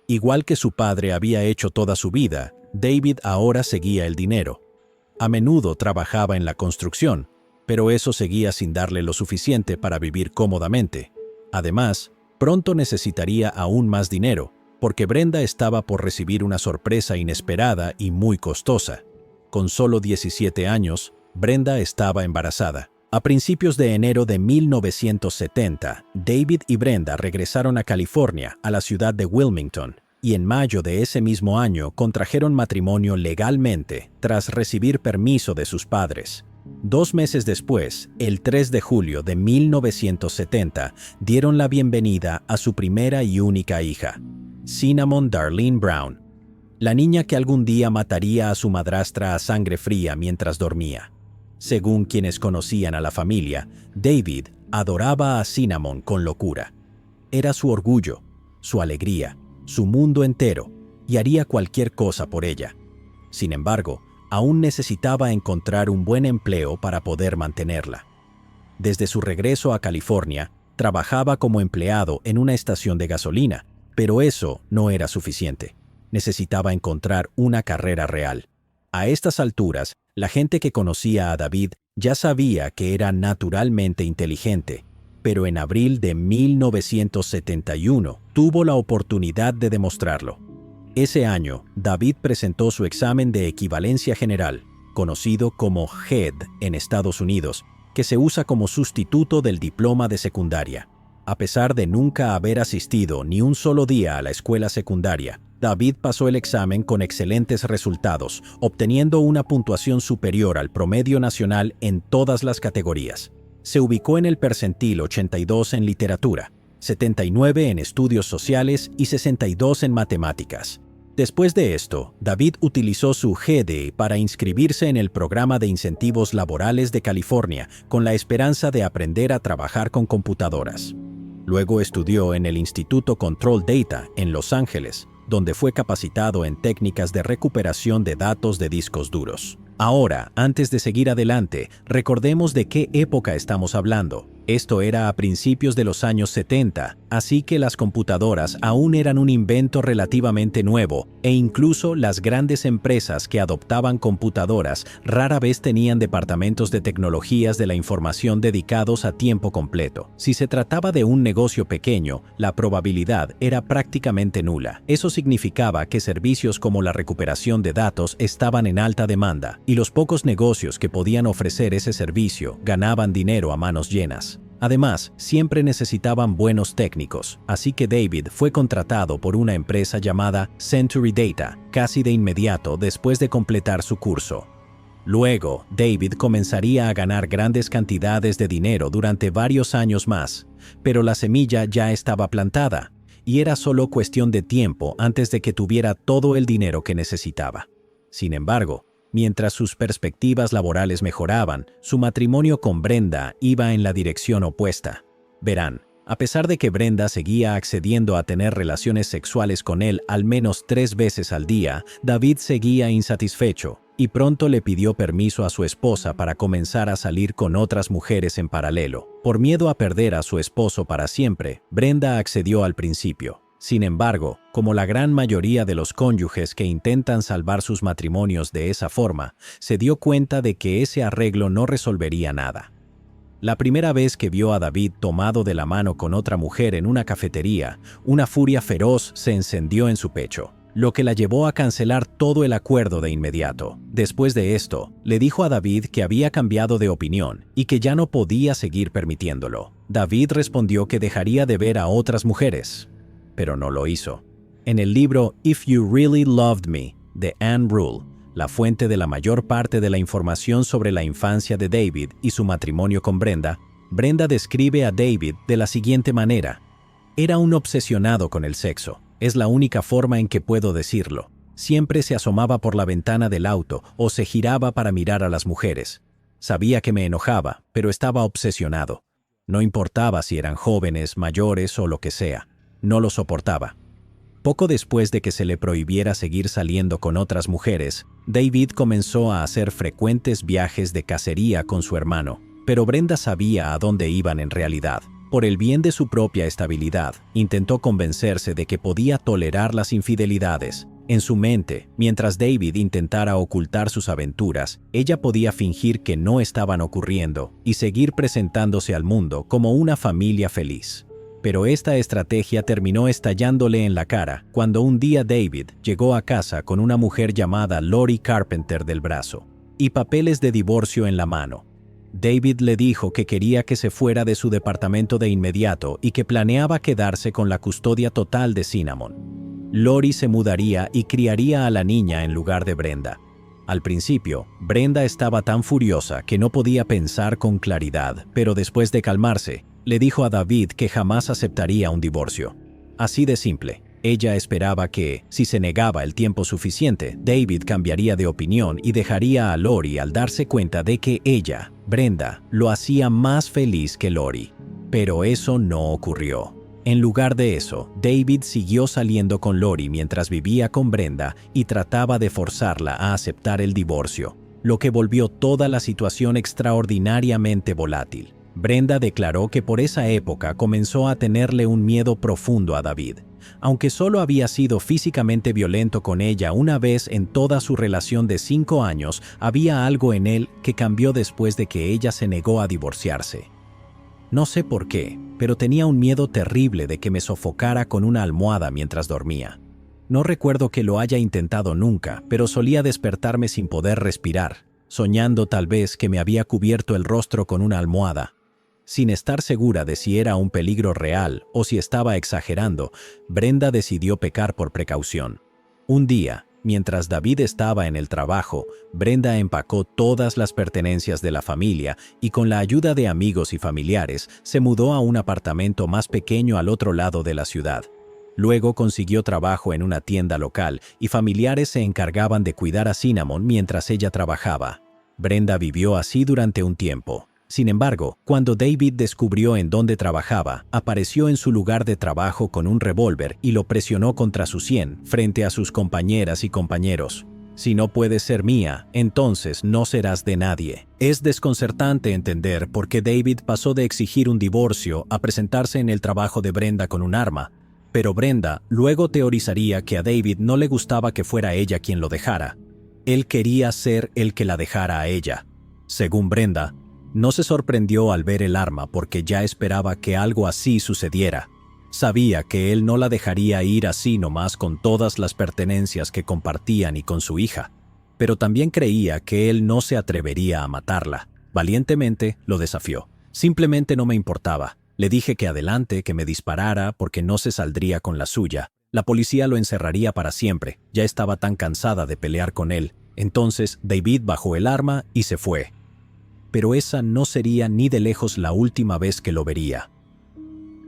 Speaker 1: Igual que su padre había hecho toda su vida, David ahora seguía el dinero. A menudo trabajaba en la construcción, pero eso seguía sin darle lo suficiente para vivir cómodamente. Además, pronto necesitaría aún más dinero, porque Brenda estaba por recibir una sorpresa inesperada y muy costosa. Con solo 17 años, Brenda estaba embarazada. A principios de enero de 1970, David y Brenda regresaron a California, a la ciudad de Wilmington, y en mayo de ese mismo año contrajeron matrimonio legalmente tras recibir permiso de sus padres. 2 meses después, el 3 de julio de 1970, dieron la bienvenida a su primera y única hija, Cinnamon Darlene Brown, la niña que algún día mataría a su madrastra a sangre fría mientras dormía. Según quienes conocían a la familia, David adoraba a Cinnamon con locura. Era su orgullo, su alegría, su mundo entero, y haría cualquier cosa por ella. Sin embargo, aún necesitaba encontrar un buen empleo para poder mantenerla. Desde su regreso a California, trabajaba como empleado en una estación de gasolina, pero eso no era suficiente. Necesitaba encontrar una carrera real. A estas alturas, la gente que conocía a David ya sabía que era naturalmente inteligente, pero en abril de 1971 tuvo la oportunidad de demostrarlo. Ese año, David presentó su examen de equivalencia general, conocido como GED en Estados Unidos, que se usa como sustituto del diploma de secundaria. A pesar de nunca haber asistido ni un solo día a la escuela secundaria, David pasó el examen con excelentes resultados, obteniendo una puntuación superior al promedio nacional en todas las categorías. Se ubicó en el percentil 82 en literatura, 79 en estudios sociales y 62 en matemáticas. Después de esto, David utilizó su GED para inscribirse en el Programa de Incentivos Laborales de California con la esperanza de aprender a trabajar con computadoras. Luego estudió en el Instituto Control Data en Los Ángeles, donde fue capacitado en técnicas de recuperación de datos de discos duros. Ahora, antes de seguir adelante, recordemos de qué época estamos hablando. Esto era a principios de los años 70, así que las computadoras aún eran un invento relativamente nuevo, e incluso las grandes empresas que adoptaban computadoras rara vez tenían departamentos de tecnologías de la información dedicados a tiempo completo. Si se trataba de un negocio pequeño, la probabilidad era prácticamente nula. Eso significaba que servicios como la recuperación de datos estaban en alta demanda, y los pocos negocios que podían ofrecer ese servicio ganaban dinero a manos llenas. Además, siempre necesitaban buenos técnicos, así que David fue contratado por una empresa llamada Century Data, casi de inmediato después de completar su curso. Luego, David comenzaría a ganar grandes cantidades de dinero durante varios años más, pero la semilla ya estaba plantada, y era solo cuestión de tiempo antes de que tuviera todo el dinero que necesitaba. Sin embargo, mientras sus perspectivas laborales mejoraban, su matrimonio con Brenda iba en la dirección opuesta. Verán, a pesar de que Brenda seguía accediendo a tener relaciones sexuales con él al menos 3 veces al día, David seguía insatisfecho y pronto le pidió permiso a su esposa para comenzar a salir con otras mujeres en paralelo. Por miedo a perder a su esposo para siempre, Brenda accedió al principio. Sin embargo, como la gran mayoría de los cónyuges que intentan salvar sus matrimonios de esa forma, se dio cuenta de que ese arreglo no resolvería nada. La primera vez que vio a David tomado de la mano con otra mujer en una cafetería, una furia feroz se encendió en su pecho, lo que la llevó a cancelar todo el acuerdo de inmediato. Después de esto, le dijo a David que había cambiado de opinión y que ya no podía seguir permitiéndolo. David respondió que dejaría de ver a otras mujeres, pero no lo hizo. En el libro If You Really Loved Me, de Anne Rule, la fuente de la mayor parte de la información sobre la infancia de David y su matrimonio con Brenda, Brenda describe a David de la siguiente manera: era un obsesionado con el sexo. Es la única forma en que puedo decirlo. Siempre se asomaba por la ventana del auto o se giraba para mirar a las mujeres. Sabía que me enojaba, pero estaba obsesionado. No importaba si eran jóvenes, mayores o lo que sea. No lo soportaba. Poco después de que se le prohibiera seguir saliendo con otras mujeres, David comenzó a hacer frecuentes viajes de cacería con su hermano, pero Brenda sabía a dónde iban en realidad. Por el bien de su propia estabilidad, intentó convencerse de que podía tolerar las infidelidades. En su mente, mientras David intentara ocultar sus aventuras, ella podía fingir que no estaban ocurriendo y seguir presentándose al mundo como una familia feliz. Pero esta estrategia terminó estallándole en la cara cuando un día David llegó a casa con una mujer llamada Lori Carpenter del brazo y papeles de divorcio en la mano. David le dijo que quería que se fuera de su departamento de inmediato y que planeaba quedarse con la custodia total de Cinnamon. Lori se mudaría y criaría a la niña en lugar de Brenda. Al principio, Brenda estaba tan furiosa que no podía pensar con claridad, pero después de calmarse, le dijo a David que jamás aceptaría un divorcio. Así de simple. Ella esperaba que, si se negaba el tiempo suficiente, David cambiaría de opinión y dejaría a Lori al darse cuenta de que ella, Brenda, lo hacía más feliz que Lori. Pero eso no ocurrió. En lugar de eso, David siguió saliendo con Lori mientras vivía con Brenda y trataba de forzarla a aceptar el divorcio, lo que volvió toda la situación extraordinariamente volátil. Brenda declaró que por esa época comenzó a tenerle un miedo profundo a David. Aunque solo había sido físicamente violento con ella una vez en toda su relación de 5 años, había algo en él que cambió después de que ella se negó a divorciarse. No sé por qué, pero tenía un miedo terrible de que me sofocara con una almohada mientras dormía. No recuerdo que lo haya intentado nunca, pero solía despertarme sin poder respirar, soñando tal vez que me había cubierto el rostro con una almohada. Sin estar segura de si era un peligro real o si estaba exagerando, Brenda decidió pecar por precaución. Un día, mientras David estaba en el trabajo, Brenda empacó todas las pertenencias de la familia y con la ayuda de amigos y familiares se mudó a un apartamento más pequeño al otro lado de la ciudad. Luego consiguió trabajo en una tienda local y familiares se encargaban de cuidar a Cinnamon mientras ella trabajaba. Brenda vivió así durante un tiempo. Sin embargo, cuando David descubrió en dónde trabajaba, apareció en su lugar de trabajo con un revólver y lo presionó contra su sien frente a sus compañeras y compañeros. Si no puedes ser mía, entonces no serás de nadie. Es desconcertante entender por qué David pasó de exigir un divorcio a presentarse en el trabajo de Brenda con un arma, pero Brenda luego teorizaría que a David no le gustaba que fuera ella quien lo dejara. Él quería ser el que la dejara a ella. Según Brenda, no se sorprendió al ver el arma porque ya esperaba que algo así sucediera. Sabía que él no la dejaría ir así nomás con todas las pertenencias que compartían y con su hija, pero también creía que él no se atrevería a matarla. Valientemente lo desafió. Simplemente no me importaba. Le dije que adelante, que me disparara porque no se saldría con la suya. La policía lo encerraría para siempre. Ya estaba tan cansada de pelear con él. Entonces David bajó el arma y se fue. Pero esa no sería ni de lejos la última vez que lo vería.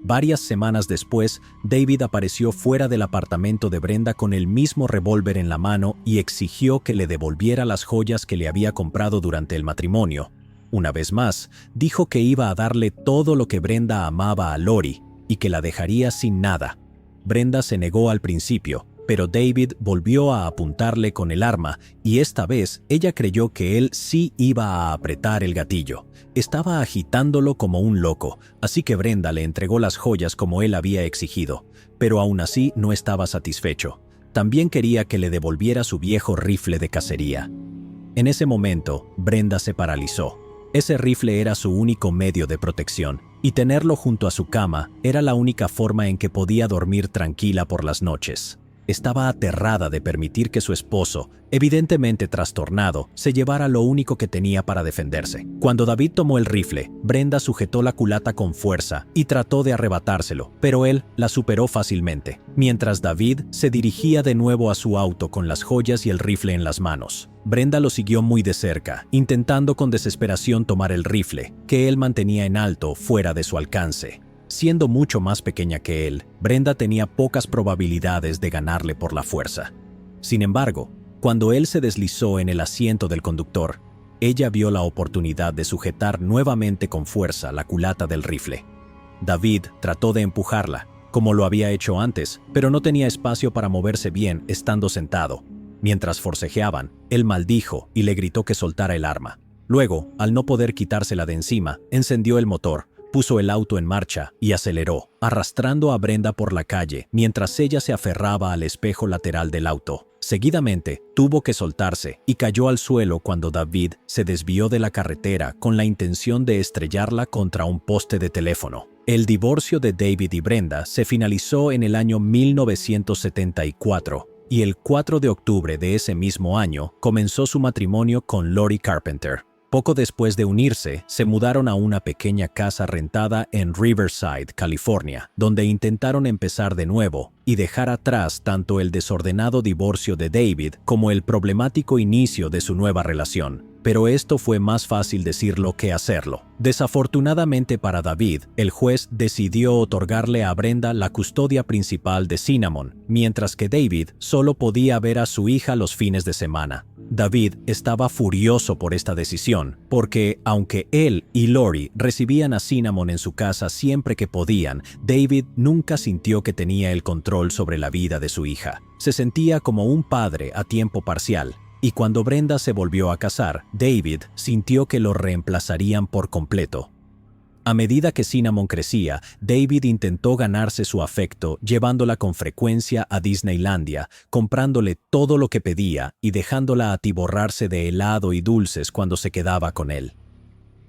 Speaker 1: Varias semanas después, David apareció fuera del apartamento de Brenda con el mismo revólver en la mano y exigió que le devolviera las joyas que le había comprado durante el matrimonio. Una vez más, dijo que iba a darle todo lo que Brenda amaba a Lori y que la dejaría sin nada. Brenda se negó al principio, pero David volvió a apuntarle con el arma y esta vez ella creyó que él sí iba a apretar el gatillo. Estaba agitándolo como un loco, así que Brenda le entregó las joyas como él había exigido, pero aún así no estaba satisfecho. También quería que le devolviera su viejo rifle de cacería. En ese momento, Brenda se paralizó. Ese rifle era su único medio de protección, y tenerlo junto a su cama era la única forma en que podía dormir tranquila por las noches. Estaba aterrada de permitir que su esposo, evidentemente trastornado, se llevara lo único que tenía para defenderse. Cuando David tomó el rifle, Brenda sujetó la culata con fuerza y trató de arrebatárselo, pero él la superó fácilmente, mientras David se dirigía de nuevo a su auto con las joyas y el rifle en las manos. Brenda lo siguió muy de cerca, intentando con desesperación tomar el rifle, que él mantenía en alto, fuera de su alcance. Siendo mucho más pequeña que él, Brenda tenía pocas probabilidades de ganarle por la fuerza. Sin embargo, cuando él se deslizó en el asiento del conductor, ella vio la oportunidad de sujetar nuevamente con fuerza la culata del rifle. David trató de empujarla, como lo había hecho antes, pero no tenía espacio para moverse bien estando sentado. Mientras forcejeaban, él maldijo y le gritó que soltara el arma. Luego, al no poder quitársela de encima, encendió el motor, puso el auto en marcha y aceleró, arrastrando a Brenda por la calle mientras ella se aferraba al espejo lateral del auto. Seguidamente, tuvo que soltarse y cayó al suelo cuando David se desvió de la carretera con la intención de estrellarla contra un poste de teléfono. El divorcio de David y Brenda se finalizó en el año 1974 y el 4 de octubre de ese mismo año comenzó su matrimonio con Lori Carpenter. Poco después de unirse, se mudaron a una pequeña casa rentada en Riverside, California, donde intentaron empezar de nuevo y dejar atrás tanto el desordenado divorcio de David como el problemático inicio de su nueva relación. Pero esto fue más fácil decirlo que hacerlo. Desafortunadamente para David, el juez decidió otorgarle a Brenda la custodia principal de Cinnamon, mientras que David solo podía ver a su hija los fines de semana. David estaba furioso por esta decisión, porque aunque él y Lori recibían a Cinnamon en su casa siempre que podían, David nunca sintió que tenía el control sobre la vida de su hija. Se sentía como un padre a tiempo parcial. Y cuando Brenda se volvió a casar, David sintió que lo reemplazarían por completo. A medida que Cinnamon crecía, David intentó ganarse su afecto llevándola con frecuencia a Disneylandia, comprándole todo lo que pedía y dejándola atiborrarse de helado y dulces cuando se quedaba con él.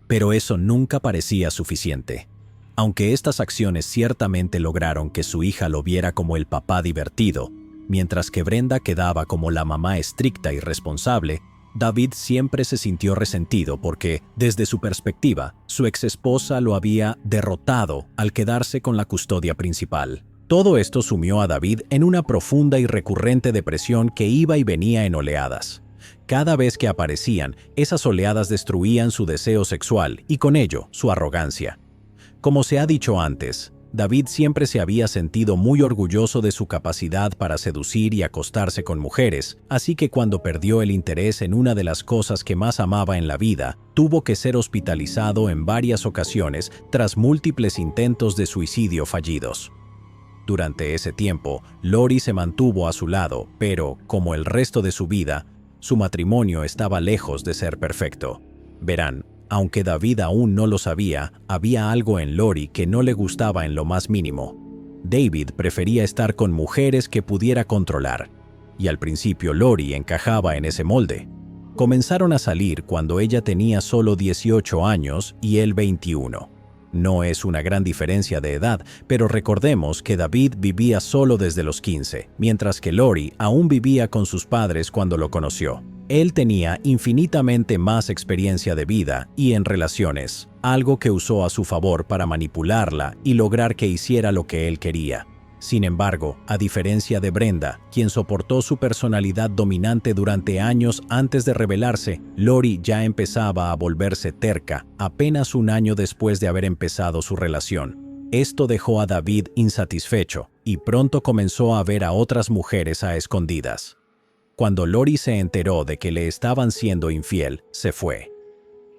Speaker 1: Pero eso nunca parecía suficiente. Aunque estas acciones ciertamente lograron que su hija lo viera como el papá divertido, mientras que Brenda quedaba como la mamá estricta y responsable, David siempre se sintió resentido porque, desde su perspectiva, su exesposa lo había derrotado al quedarse con la custodia principal. Todo esto sumió a David en una profunda y recurrente depresión que iba y venía en oleadas. Cada vez que aparecían, esas oleadas destruían su deseo sexual y con ello su arrogancia. Como se ha dicho antes, David siempre se había sentido muy orgulloso de su capacidad para seducir y acostarse con mujeres, así que cuando perdió el interés en una de las cosas que más amaba en la vida, tuvo que ser hospitalizado en varias ocasiones tras múltiples intentos de suicidio fallidos. Durante ese tiempo, Lori se mantuvo a su lado, pero, como el resto de su vida, su matrimonio estaba lejos de ser perfecto. Verán, aunque David aún no lo sabía, había algo en Lori que no le gustaba en lo más mínimo. David prefería estar con mujeres que pudiera controlar, y al principio Lori encajaba en ese molde. Comenzaron a salir cuando ella tenía solo 18 años y él 21. No es una gran diferencia de edad, pero recordemos que David vivía solo desde los 15, mientras que Lori aún vivía con sus padres cuando lo conoció. Él tenía infinitamente más experiencia de vida y en relaciones, algo que usó a su favor para manipularla y lograr que hiciera lo que él quería. Sin embargo, a diferencia de Brenda, quien soportó su personalidad dominante durante años antes de rebelarse, Lori ya empezaba a volverse terca apenas un año después de haber empezado su relación. Esto dejó a David insatisfecho y pronto comenzó a ver a otras mujeres a escondidas. Cuando Lori se enteró de que le estaban siendo infiel, se fue.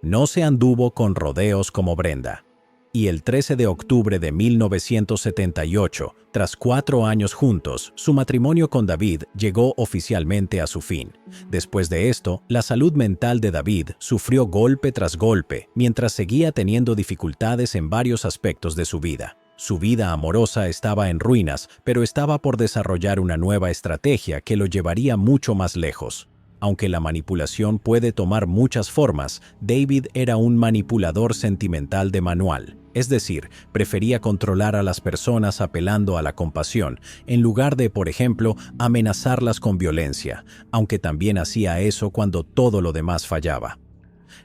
Speaker 1: No se anduvo con rodeos como Brenda. Y el 13 de octubre de 1978, tras 4 años juntos, su matrimonio con David llegó oficialmente a su fin. Después de esto, la salud mental de David sufrió golpe tras golpe, mientras seguía teniendo dificultades en varios aspectos de su vida. Su vida amorosa estaba en ruinas, pero estaba por desarrollar una nueva estrategia que lo llevaría mucho más lejos. Aunque la manipulación puede tomar muchas formas, David era un manipulador sentimental de manual. Es decir, prefería controlar a las personas apelando a la compasión, en lugar de, por ejemplo, amenazarlas con violencia, aunque también hacía eso cuando todo lo demás fallaba.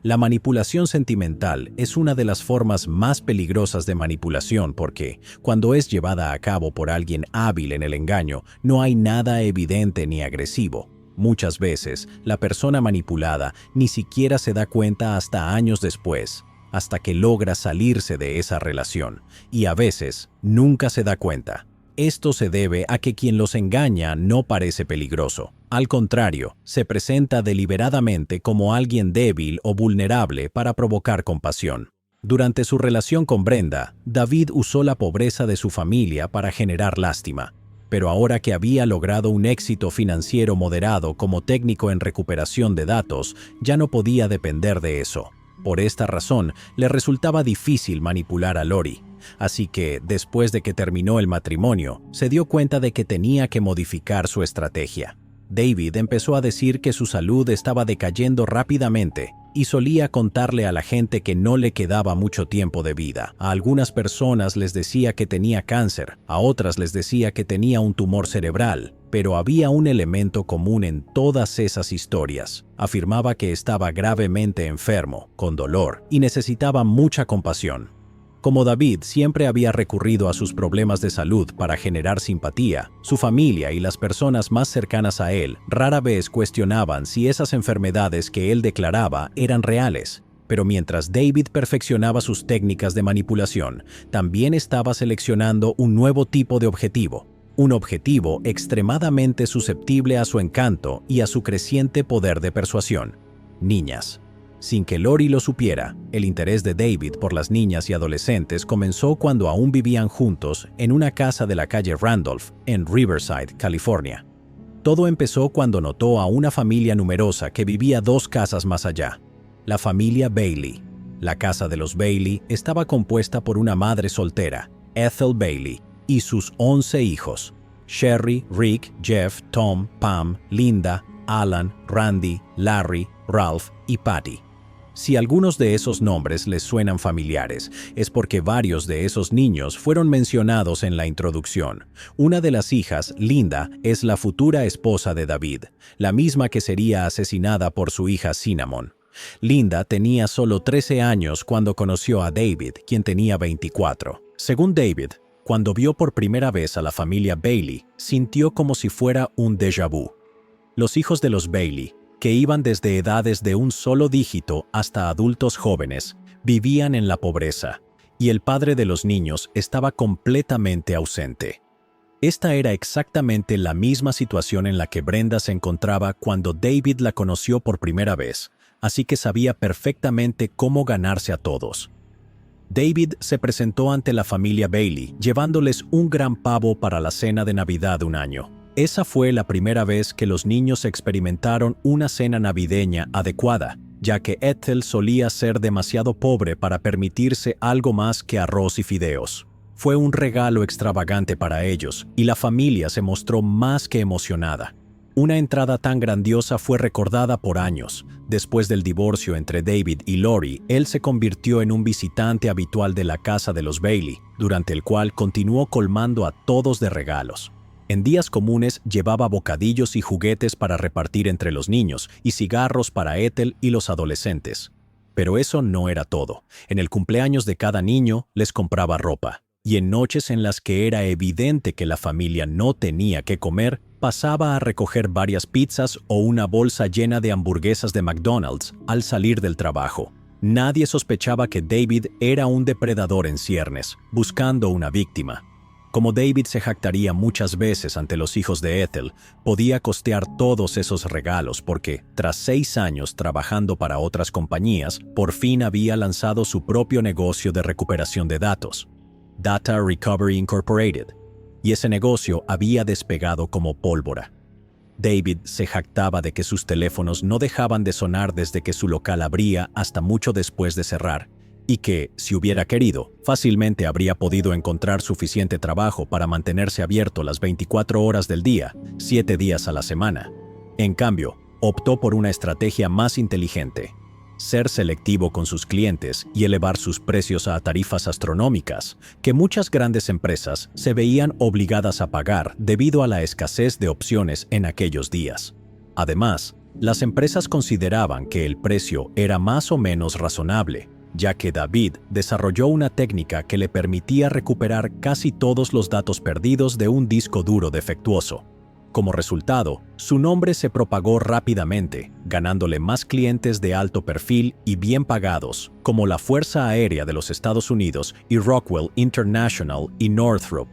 Speaker 1: La manipulación sentimental es una de las formas más peligrosas de manipulación porque, cuando es llevada a cabo por alguien hábil en el engaño, no hay nada evidente ni agresivo. Muchas veces, la persona manipulada ni siquiera se da cuenta hasta años después, hasta que logra salirse de esa relación, y a veces nunca se da cuenta. Esto se debe a que quien los engaña no parece peligroso. Al contrario, se presenta deliberadamente como alguien débil o vulnerable para provocar compasión. Durante su relación con Brenda, David usó la pobreza de su familia para generar lástima. Pero ahora que había logrado un éxito financiero moderado como técnico en recuperación de datos, ya no podía depender de eso. Por esta razón, le resultaba difícil manipular a Lori. Así que, después de que terminó el matrimonio, se dio cuenta de que tenía que modificar su estrategia. David empezó a decir que su salud estaba decayendo rápidamente y solía contarle a la gente que no le quedaba mucho tiempo de vida. A algunas personas les decía que tenía cáncer, a otras les decía que tenía un tumor cerebral, pero había un elemento común en todas esas historias. Afirmaba que estaba gravemente enfermo, con dolor, y necesitaba mucha compasión. Como David siempre había recurrido a sus problemas de salud para generar simpatía, su familia y las personas más cercanas a él rara vez cuestionaban si esas enfermedades que él declaraba eran reales. Pero mientras David perfeccionaba sus técnicas de manipulación, también estaba seleccionando un nuevo tipo de objetivo. Un objetivo extremadamente susceptible a su encanto y a su creciente poder de persuasión: niñas. Sin que Lori lo supiera, el interés de David por las niñas y adolescentes comenzó cuando aún vivían juntos en una casa de la calle Randolph, en Riverside, California. Todo empezó cuando notó a una familia numerosa que vivía 2 casas más allá, la familia Bailey. La casa de los Bailey estaba compuesta por una madre soltera, Ethel Bailey, y sus 11 hijos: Sherry, Rick, Jeff, Tom, Pam, Linda, Alan, Randy, Larry, Ralph y Patty. Si algunos de esos nombres les suenan familiares, es porque varios de esos niños fueron mencionados en la introducción. Una de las hijas, Linda, es la futura esposa de David, la misma que sería asesinada por su hija Cinnamon. Linda tenía solo 13 años cuando conoció a David, quien tenía 24. Según David, cuando vio por primera vez a la familia Bailey, sintió como si fuera un déjà vu. Los hijos de los Bailey, que iban desde edades de un solo dígito hasta adultos jóvenes, vivían en la pobreza, y el padre de los niños estaba completamente ausente. Esta era exactamente la misma situación en la que Brenda se encontraba cuando David la conoció por primera vez, así que sabía perfectamente cómo ganarse a todos. David se presentó ante la familia Bailey, llevándoles un gran pavo para la cena de Navidad de un año. Esa fue la primera vez que los niños experimentaron una cena navideña adecuada, ya que Ethel solía ser demasiado pobre para permitirse algo más que arroz y fideos. Fue un regalo extravagante para ellos, y la familia se mostró más que emocionada. Una entrada tan grandiosa fue recordada por años. Después del divorcio entre David y Lori, él se convirtió en un visitante habitual de la casa de los Bailey, durante el cual continuó colmando a todos de regalos. En días comunes llevaba bocadillos y juguetes para repartir entre los niños y cigarros para Ethel y los adolescentes. Pero eso no era todo. En el cumpleaños de cada niño les compraba ropa. Y en noches en las que era evidente que la familia no tenía qué comer, pasaba a recoger varias pizzas o una bolsa llena de hamburguesas de McDonald's al salir del trabajo. Nadie sospechaba que David era un depredador en ciernes, buscando una víctima. Como David se jactaría muchas veces ante los hijos de Ethel, podía costear todos esos regalos porque, tras 6 años trabajando para otras compañías, por fin había lanzado su propio negocio de recuperación de datos, Data Recovery Incorporated, y ese negocio había despegado como pólvora. David se jactaba de que sus teléfonos no dejaban de sonar desde que su local abría hasta mucho después de cerrar, y que, si hubiera querido, fácilmente habría podido encontrar suficiente trabajo para mantenerse abierto las 24 horas del día, 7 días a la semana. En cambio, optó por una estrategia más inteligente: ser selectivo con sus clientes y elevar sus precios a tarifas astronómicas, que muchas grandes empresas se veían obligadas a pagar debido a la escasez de opciones en aquellos días. Además, las empresas consideraban que el precio era más o menos razonable, ya que David desarrolló una técnica que le permitía recuperar casi todos los datos perdidos de un disco duro defectuoso. Como resultado, su nombre se propagó rápidamente, ganándole más clientes de alto perfil y bien pagados, como la Fuerza Aérea de los Estados Unidos y Rockwell International y Northrop.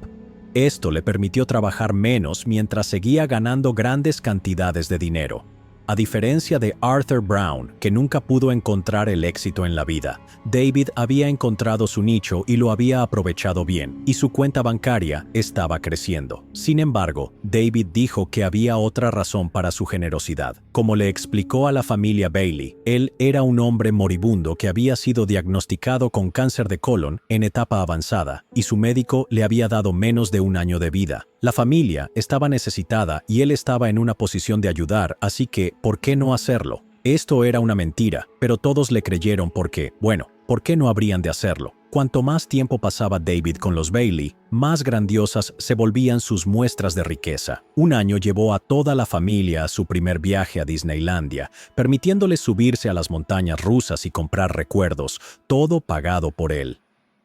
Speaker 1: Esto le permitió trabajar menos mientras seguía ganando grandes cantidades de dinero. A diferencia de Arthur Brown, que nunca pudo encontrar el éxito en la vida, David había encontrado su nicho y lo había aprovechado bien, y su cuenta bancaria estaba creciendo. Sin embargo, David dijo que había otra razón para su generosidad. Como le explicó a la familia Bailey, él era un hombre moribundo que había sido diagnosticado con cáncer de colon en etapa avanzada, y su médico le había dado menos de 1 año de vida. La familia estaba necesitada y él estaba en una posición de ayudar, así que, ¿por qué no hacerlo? Esto era una mentira, pero todos le creyeron porque, bueno, ¿por qué no habrían de hacerlo? Cuanto más tiempo pasaba David con los Bailey, más grandiosas se volvían sus muestras de riqueza. 1 año llevó a toda la familia a su primer viaje a Disneylandia, permitiéndoles subirse a las montañas rusas y comprar recuerdos, todo pagado por él.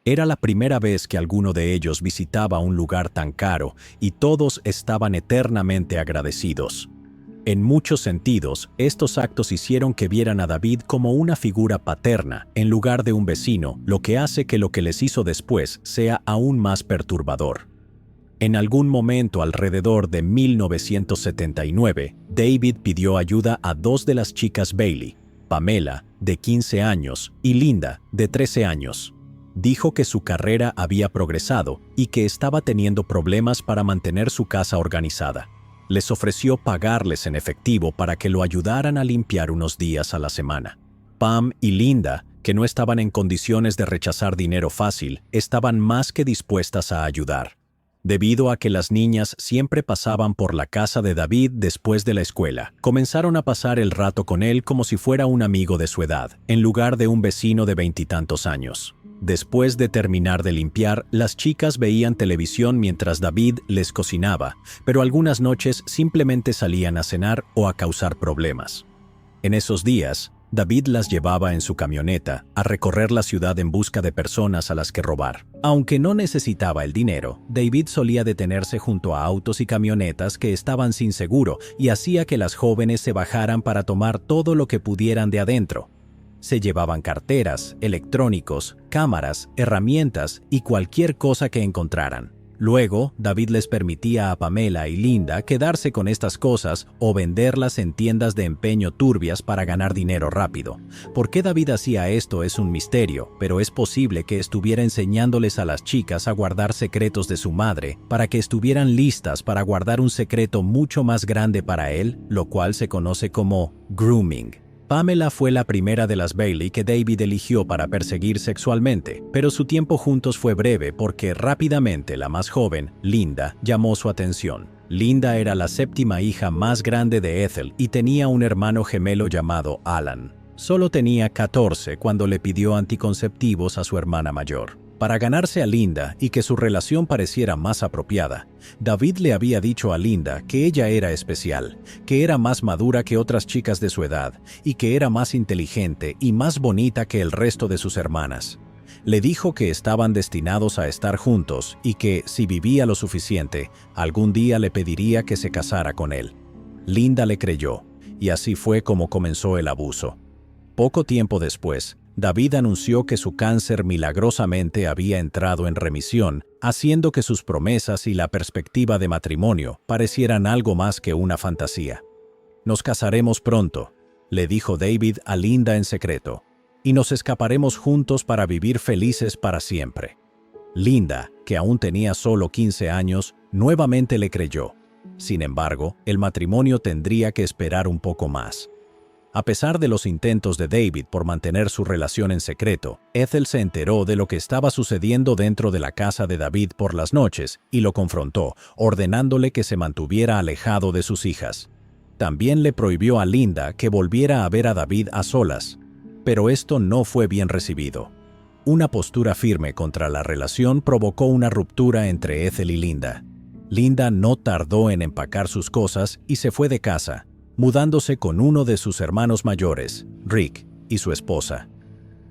Speaker 1: Era la primera vez que alguno de ellos visitaba un lugar tan caro y todos estaban eternamente agradecidos. En muchos sentidos, estos actos hicieron que vieran a David como una figura paterna en lugar de un vecino, lo que hace que lo que les hizo después sea aún más perturbador. En algún momento alrededor de 1979, David pidió ayuda a 2 de las chicas Bailey, Pamela, de 15 años, y Linda, de 13 años. Dijo que su carrera había progresado y que estaba teniendo problemas para mantener su casa organizada. Les ofreció pagarles en efectivo para que lo ayudaran a limpiar unos días a la semana. Pam y Linda, que no estaban en condiciones de rechazar dinero fácil, estaban más que dispuestas a ayudar. Debido a que las niñas siempre pasaban por la casa de David después de la escuela, comenzaron a pasar el rato con él como si fuera un amigo de su edad, en lugar de un vecino de 20 y tantos años. Después de terminar de limpiar, las chicas veían televisión mientras David les cocinaba, pero algunas noches simplemente salían a cenar o a causar problemas. En esos días, David las llevaba en su camioneta a recorrer la ciudad en busca de personas a las que robar. Aunque no necesitaba el dinero, David solía detenerse junto a autos y camionetas que estaban sin seguro y hacía que las jóvenes se bajaran para tomar todo lo que pudieran de adentro. Se llevaban carteras, electrónicos, cámaras, herramientas y cualquier cosa que encontraran. Luego, David les permitía a Pamela y Linda quedarse con estas cosas o venderlas en tiendas de empeño turbias para ganar dinero rápido. ¿Por qué David hacía esto es un misterio, pero es posible que estuviera enseñándoles a las chicas a guardar secretos de su madre para que estuvieran listas para guardar un secreto mucho más grande para él, lo cual se conoce como grooming. Pamela fue la primera de las Bailey que David eligió para perseguir sexualmente, pero su tiempo juntos fue breve porque rápidamente la más joven, Linda, llamó su atención. Linda era la 7ª hija más grande de Ethel y tenía un hermano gemelo llamado Alan. Solo tenía 14 cuando le pidió anticonceptivos a su hermana mayor. Para ganarse a Linda y que su relación pareciera más apropiada, David le había dicho a Linda que ella era especial, que era más madura que otras chicas de su edad y que era más inteligente y más bonita que el resto de sus hermanas. Le dijo que estaban destinados a estar juntos y que, si vivía lo suficiente, algún día le pediría que se casara con él. Linda le creyó, y así fue como comenzó el abuso. Poco tiempo después, David anunció que su cáncer milagrosamente había entrado en remisión, haciendo que sus promesas y la perspectiva de matrimonio parecieran algo más que una fantasía. «Nos casaremos pronto», le dijo David a Linda en secreto, «y nos escaparemos juntos para vivir felices para siempre». Linda, que aún tenía solo 15 años, nuevamente le creyó. Sin embargo, el matrimonio tendría que esperar un poco más. A pesar de los intentos de David por mantener su relación en secreto, Ethel se enteró de lo que estaba sucediendo dentro de la casa de David por las noches y lo confrontó, ordenándole que se mantuviera alejado de sus hijas. También le prohibió a Linda que volviera a ver a David a solas, pero esto no fue bien recibido. Una postura firme contra la relación provocó una ruptura entre Ethel y Linda. Linda no tardó en empacar sus cosas y se fue de casa, mudándose con uno de sus hermanos mayores, Rick, y su esposa.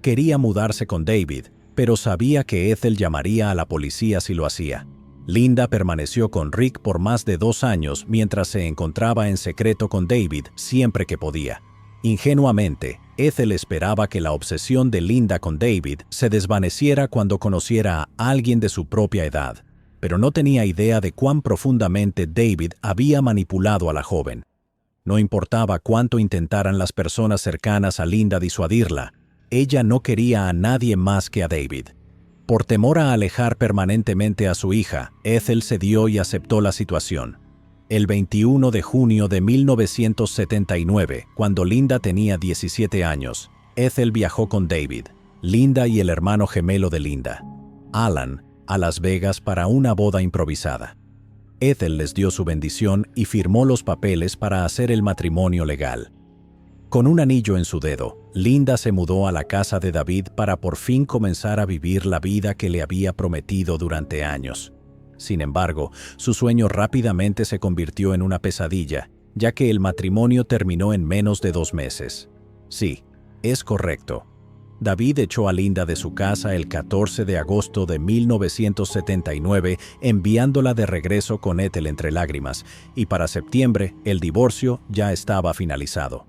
Speaker 1: Quería mudarse con David, pero sabía que Ethel llamaría a la policía si lo hacía. Linda permaneció con Rick por más de 2 años mientras se encontraba en secreto con David siempre que podía. Ingenuamente, Ethel esperaba que la obsesión de Linda con David se desvaneciera cuando conociera a alguien de su propia edad, pero no tenía idea de cuán profundamente David había manipulado a la joven. No importaba cuánto intentaran las personas cercanas a Linda disuadirla, ella no quería a nadie más que a David. Por temor a alejar permanentemente a su hija, Ethel cedió y aceptó la situación. El 21 de junio de 1979, cuando Linda tenía 17 años, Ethel viajó con David, Linda y el hermano gemelo de Linda, Alan, a Las Vegas para una boda improvisada. Ethel les dio su bendición y firmó los papeles para hacer el matrimonio legal. Con un anillo en su dedo, Linda se mudó a la casa de David para por fin comenzar a vivir la vida que le había prometido durante años. Sin embargo, su sueño rápidamente se convirtió en una pesadilla, ya que el matrimonio terminó en menos de 2 meses. Sí, es correcto. David echó a Linda de su casa el 14 de agosto de 1979, enviándola de regreso con Ethel entre lágrimas, y para septiembre el divorcio ya estaba finalizado.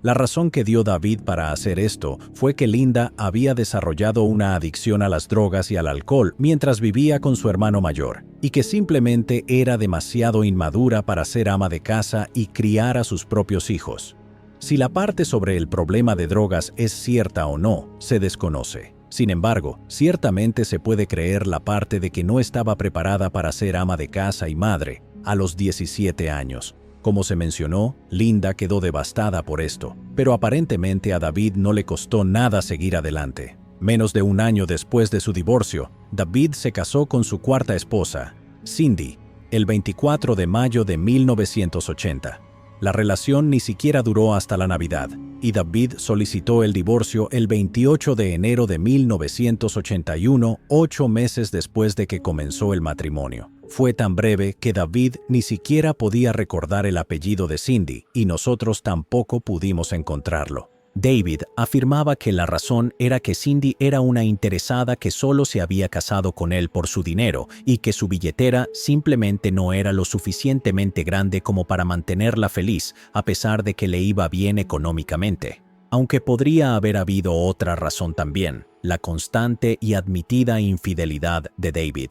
Speaker 1: La razón que dio David para hacer esto fue que Linda había desarrollado una adicción a las drogas y al alcohol mientras vivía con su hermano mayor, y que simplemente era demasiado inmadura para ser ama de casa y criar a sus propios hijos. Si la parte sobre el problema de drogas es cierta o no, se desconoce. Sin embargo, ciertamente se puede creer la parte de que no estaba preparada para ser ama de casa y madre a los 17 años. Como se mencionó, Linda quedó devastada por esto, pero aparentemente a David no le costó nada seguir adelante. Menos de 1 año después de su divorcio, David se casó con su 4ª esposa, Cindy, el 24 de mayo de 1980. La relación ni siquiera duró hasta la Navidad, y David solicitó el divorcio el 28 de enero de 1981, 8 meses después de que comenzó el matrimonio. Fue tan breve que David ni siquiera podía recordar el apellido de Cindy, y nosotros tampoco pudimos encontrarlo. David afirmaba que la razón era que Cindy era una interesada que solo se había casado con él por su dinero y que su billetera simplemente no era lo suficientemente grande como para mantenerla feliz a pesar de que le iba bien económicamente. Aunque podría haber habido otra razón también, la constante y admitida infidelidad de David.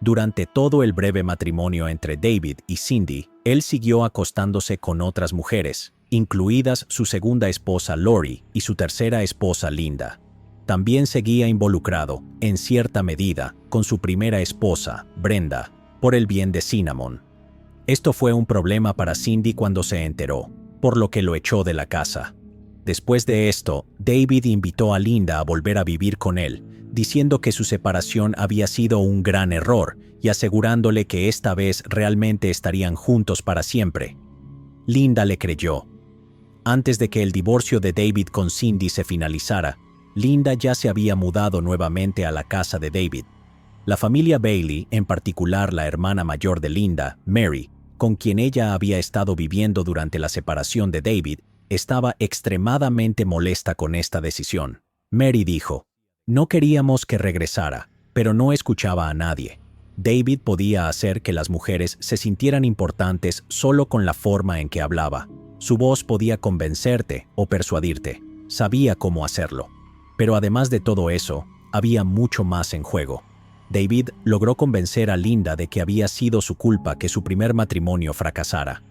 Speaker 1: Durante todo el breve matrimonio entre David y Cindy, él siguió acostándose con otras mujeres, incluidas su 2ª esposa Lori y su 3ª esposa Linda. También seguía involucrado, en cierta medida, con su 1ª esposa, Brenda, por el bien de Cinnamon. Esto fue un problema para Cindy cuando se enteró, por lo que lo echó de la casa. Después de esto, David invitó a Linda a volver a vivir con él, diciendo que su separación había sido un gran error y asegurándole que esta vez realmente estarían juntos para siempre. Linda le creyó. Antes de que el divorcio de David con Cindy se finalizara, Linda ya se había mudado nuevamente a la casa de David. La familia Bailey, en particular la hermana mayor de Linda, Mary, con quien ella había estado viviendo durante la separación de David, estaba extremadamente molesta con esta decisión. Mary dijo: "No queríamos que regresara", pero no escuchaba a nadie. David podía hacer que las mujeres se sintieran importantes solo con la forma en que hablaba. Su voz podía convencerte o persuadirte. Sabía cómo hacerlo. Pero además de todo eso, había mucho más en juego. David logró convencer a Linda de que había sido su culpa que su primer matrimonio fracasara.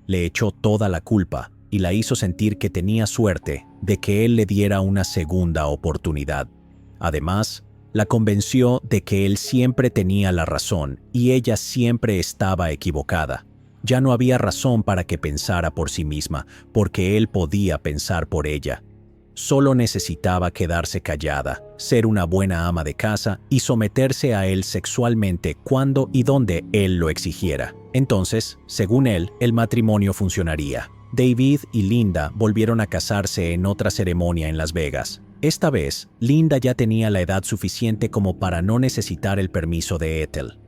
Speaker 1: Le echó toda la culpa y la hizo sentir que tenía suerte de que él le diera una segunda oportunidad. Además, la convenció de que él siempre tenía la razón y ella siempre estaba equivocada. Ya no había razón para que pensara por sí misma, porque él podía pensar por ella. Solo necesitaba quedarse callada, ser una buena ama de casa y someterse a él sexualmente cuando y donde él lo exigiera. Entonces, según él, el matrimonio funcionaría. David y Linda volvieron a casarse en otra ceremonia en Las Vegas. Esta vez, Linda ya tenía la edad suficiente como para no necesitar el permiso de Ethel.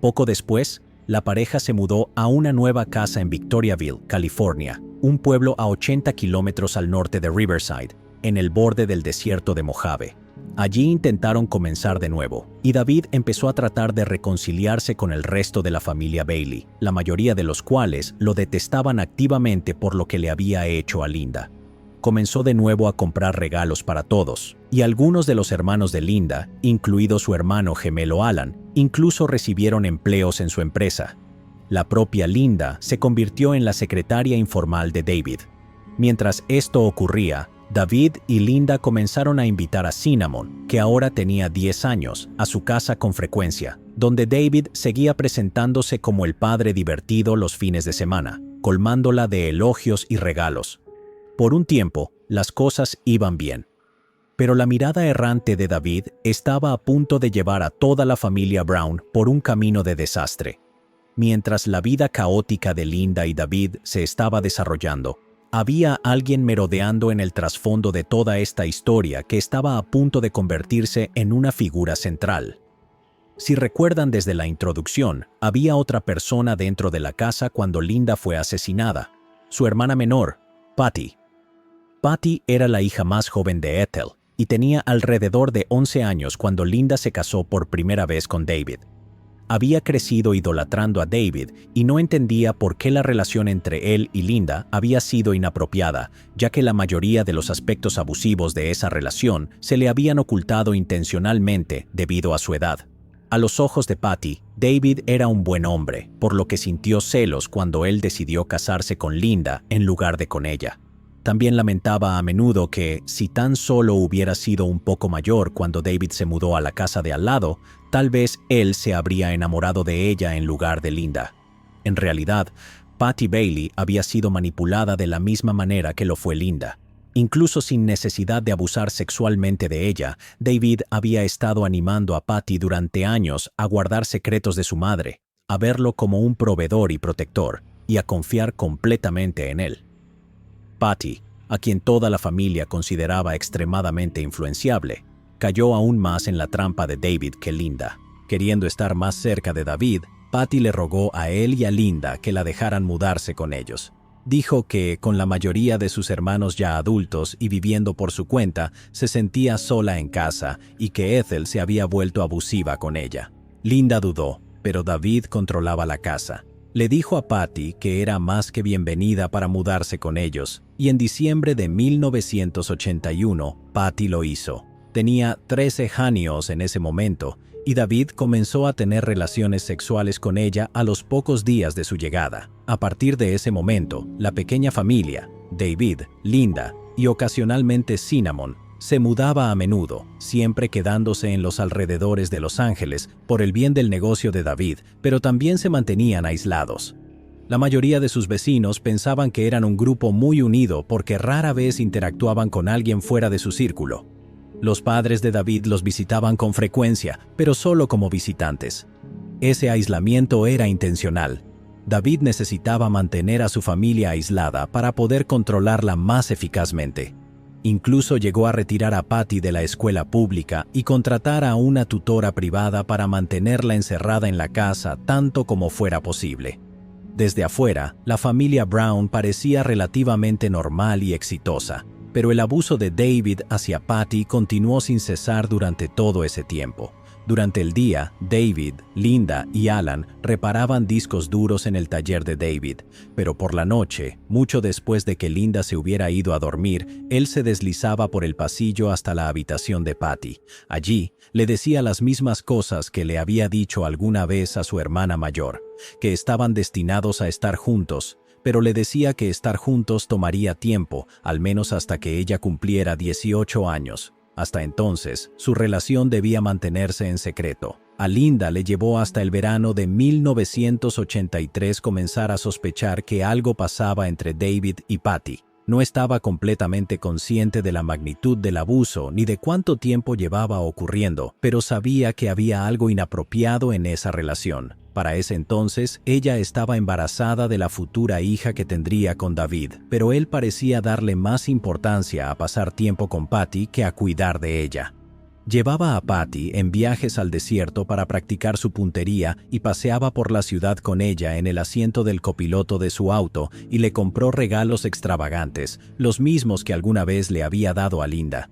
Speaker 1: Poco después, la pareja se mudó a una nueva casa en Victoriaville, California, un pueblo a 80 kilómetros al norte de Riverside, en el borde del desierto de Mojave. Allí intentaron comenzar de nuevo, y David empezó a tratar de reconciliarse con el resto de la familia Bailey, la mayoría de los cuales lo detestaban activamente por lo que le había hecho a Linda. Comenzó de nuevo a comprar regalos para todos, y algunos de los hermanos de Linda, incluido su hermano gemelo Alan, incluso recibieron empleos en su empresa. La propia Linda se convirtió en la secretaria informal de David. Mientras esto ocurría, David y Linda comenzaron a invitar a Cinnamon, que ahora tenía 10 años, a su casa con frecuencia, donde David seguía presentándose como el padre divertido los fines de semana, colmándola de elogios y regalos. Por un tiempo, las cosas iban bien. Pero la mirada errante de David estaba a punto de llevar a toda la familia Brown por un camino de desastre. Mientras la vida caótica de Linda y David se estaba desarrollando, había alguien merodeando en el trasfondo de toda esta historia que estaba a punto de convertirse en una figura central. Si recuerdan desde la introducción, había otra persona dentro de la casa cuando Linda fue asesinada, su hermana menor, Patty. Patty era la hija más joven de Ethel y tenía alrededor de 11 años cuando Linda se casó por primera vez con David. Había crecido idolatrando a David y no entendía por qué la relación entre él y Linda había sido inapropiada, ya que la mayoría de los aspectos abusivos de esa relación se le habían ocultado intencionalmente debido a su edad. A los ojos de Patty, David era un buen hombre, por lo que sintió celos cuando él decidió casarse con Linda en lugar de con ella. También lamentaba a menudo que, si tan solo hubiera sido un poco mayor cuando David se mudó a la casa de al lado, tal vez él se habría enamorado de ella en lugar de Linda. En realidad, Patty Bailey había sido manipulada de la misma manera que lo fue Linda. Incluso sin necesidad de abusar sexualmente de ella, David había estado animando a Patty durante años a guardar secretos de su madre, a verlo como un proveedor y protector, y a confiar completamente en él. Patty, a quien toda la familia consideraba extremadamente influenciable, cayó aún más en la trampa de David que Linda. Queriendo estar más cerca de David, Patty le rogó a él y a Linda que la dejaran mudarse con ellos. Dijo que, con la mayoría de sus hermanos ya adultos y viviendo por su cuenta, se sentía sola en casa y que Ethel se había vuelto abusiva con ella. Linda dudó, pero David controlaba la casa. Le dijo a Patty que era más que bienvenida para mudarse con ellos, y en diciembre de 1981, Patty lo hizo. Tenía 13 años en ese momento, y David comenzó a tener relaciones sexuales con ella a los pocos días de su llegada. A partir de ese momento, la pequeña familia, David, Linda y ocasionalmente Cinnamon, se mudaba a menudo, siempre quedándose en los alrededores de Los Ángeles por el bien del negocio de David, pero también se mantenían aislados. La mayoría de sus vecinos pensaban que eran un grupo muy unido porque rara vez interactuaban con alguien fuera de su círculo. Los padres de David los visitaban con frecuencia, pero solo como visitantes. Ese aislamiento era intencional. David necesitaba mantener a su familia aislada para poder controlarla más eficazmente. Incluso llegó a retirar a Patty de la escuela pública y contratar a una tutora privada para mantenerla encerrada en la casa tanto como fuera posible. Desde afuera, la familia Brown parecía relativamente normal y exitosa, pero el abuso de David hacia Patty continuó sin cesar durante todo ese tiempo. Durante el día, David, Linda y Alan reparaban discos duros en el taller de David, pero por la noche, mucho después de que Linda se hubiera ido a dormir, él se deslizaba por el pasillo hasta la habitación de Patty. Allí, le decía las mismas cosas que le había dicho alguna vez a su hermana mayor, que estaban destinados a estar juntos, pero le decía que estar juntos tomaría tiempo, al menos hasta que ella cumpliera 18 años. Hasta entonces, su relación debía mantenerse en secreto. A Linda le llevó hasta el verano de 1983 comenzar a sospechar que algo pasaba entre David y Patty. No estaba completamente consciente de la magnitud del abuso ni de cuánto tiempo llevaba ocurriendo, pero sabía que había algo inapropiado en esa relación. Para ese entonces, ella estaba embarazada de la futura hija que tendría con David, pero él parecía darle más importancia a pasar tiempo con Patty que a cuidar de ella. Llevaba a Patty en viajes al desierto para practicar su puntería y paseaba por la ciudad con ella en el asiento del copiloto de su auto y le compró regalos extravagantes, los mismos que alguna vez le había dado a Linda.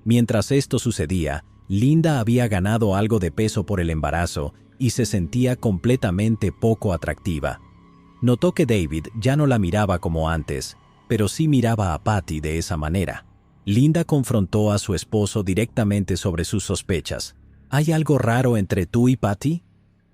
Speaker 1: Mientras esto sucedía, Linda había ganado algo de peso por el embarazo y se sentía completamente poco atractiva. Notó que David ya no la miraba como antes, pero sí miraba a Patty de esa manera. Linda confrontó a su esposo directamente sobre sus sospechas. ¿Hay algo raro entre tú y Patty?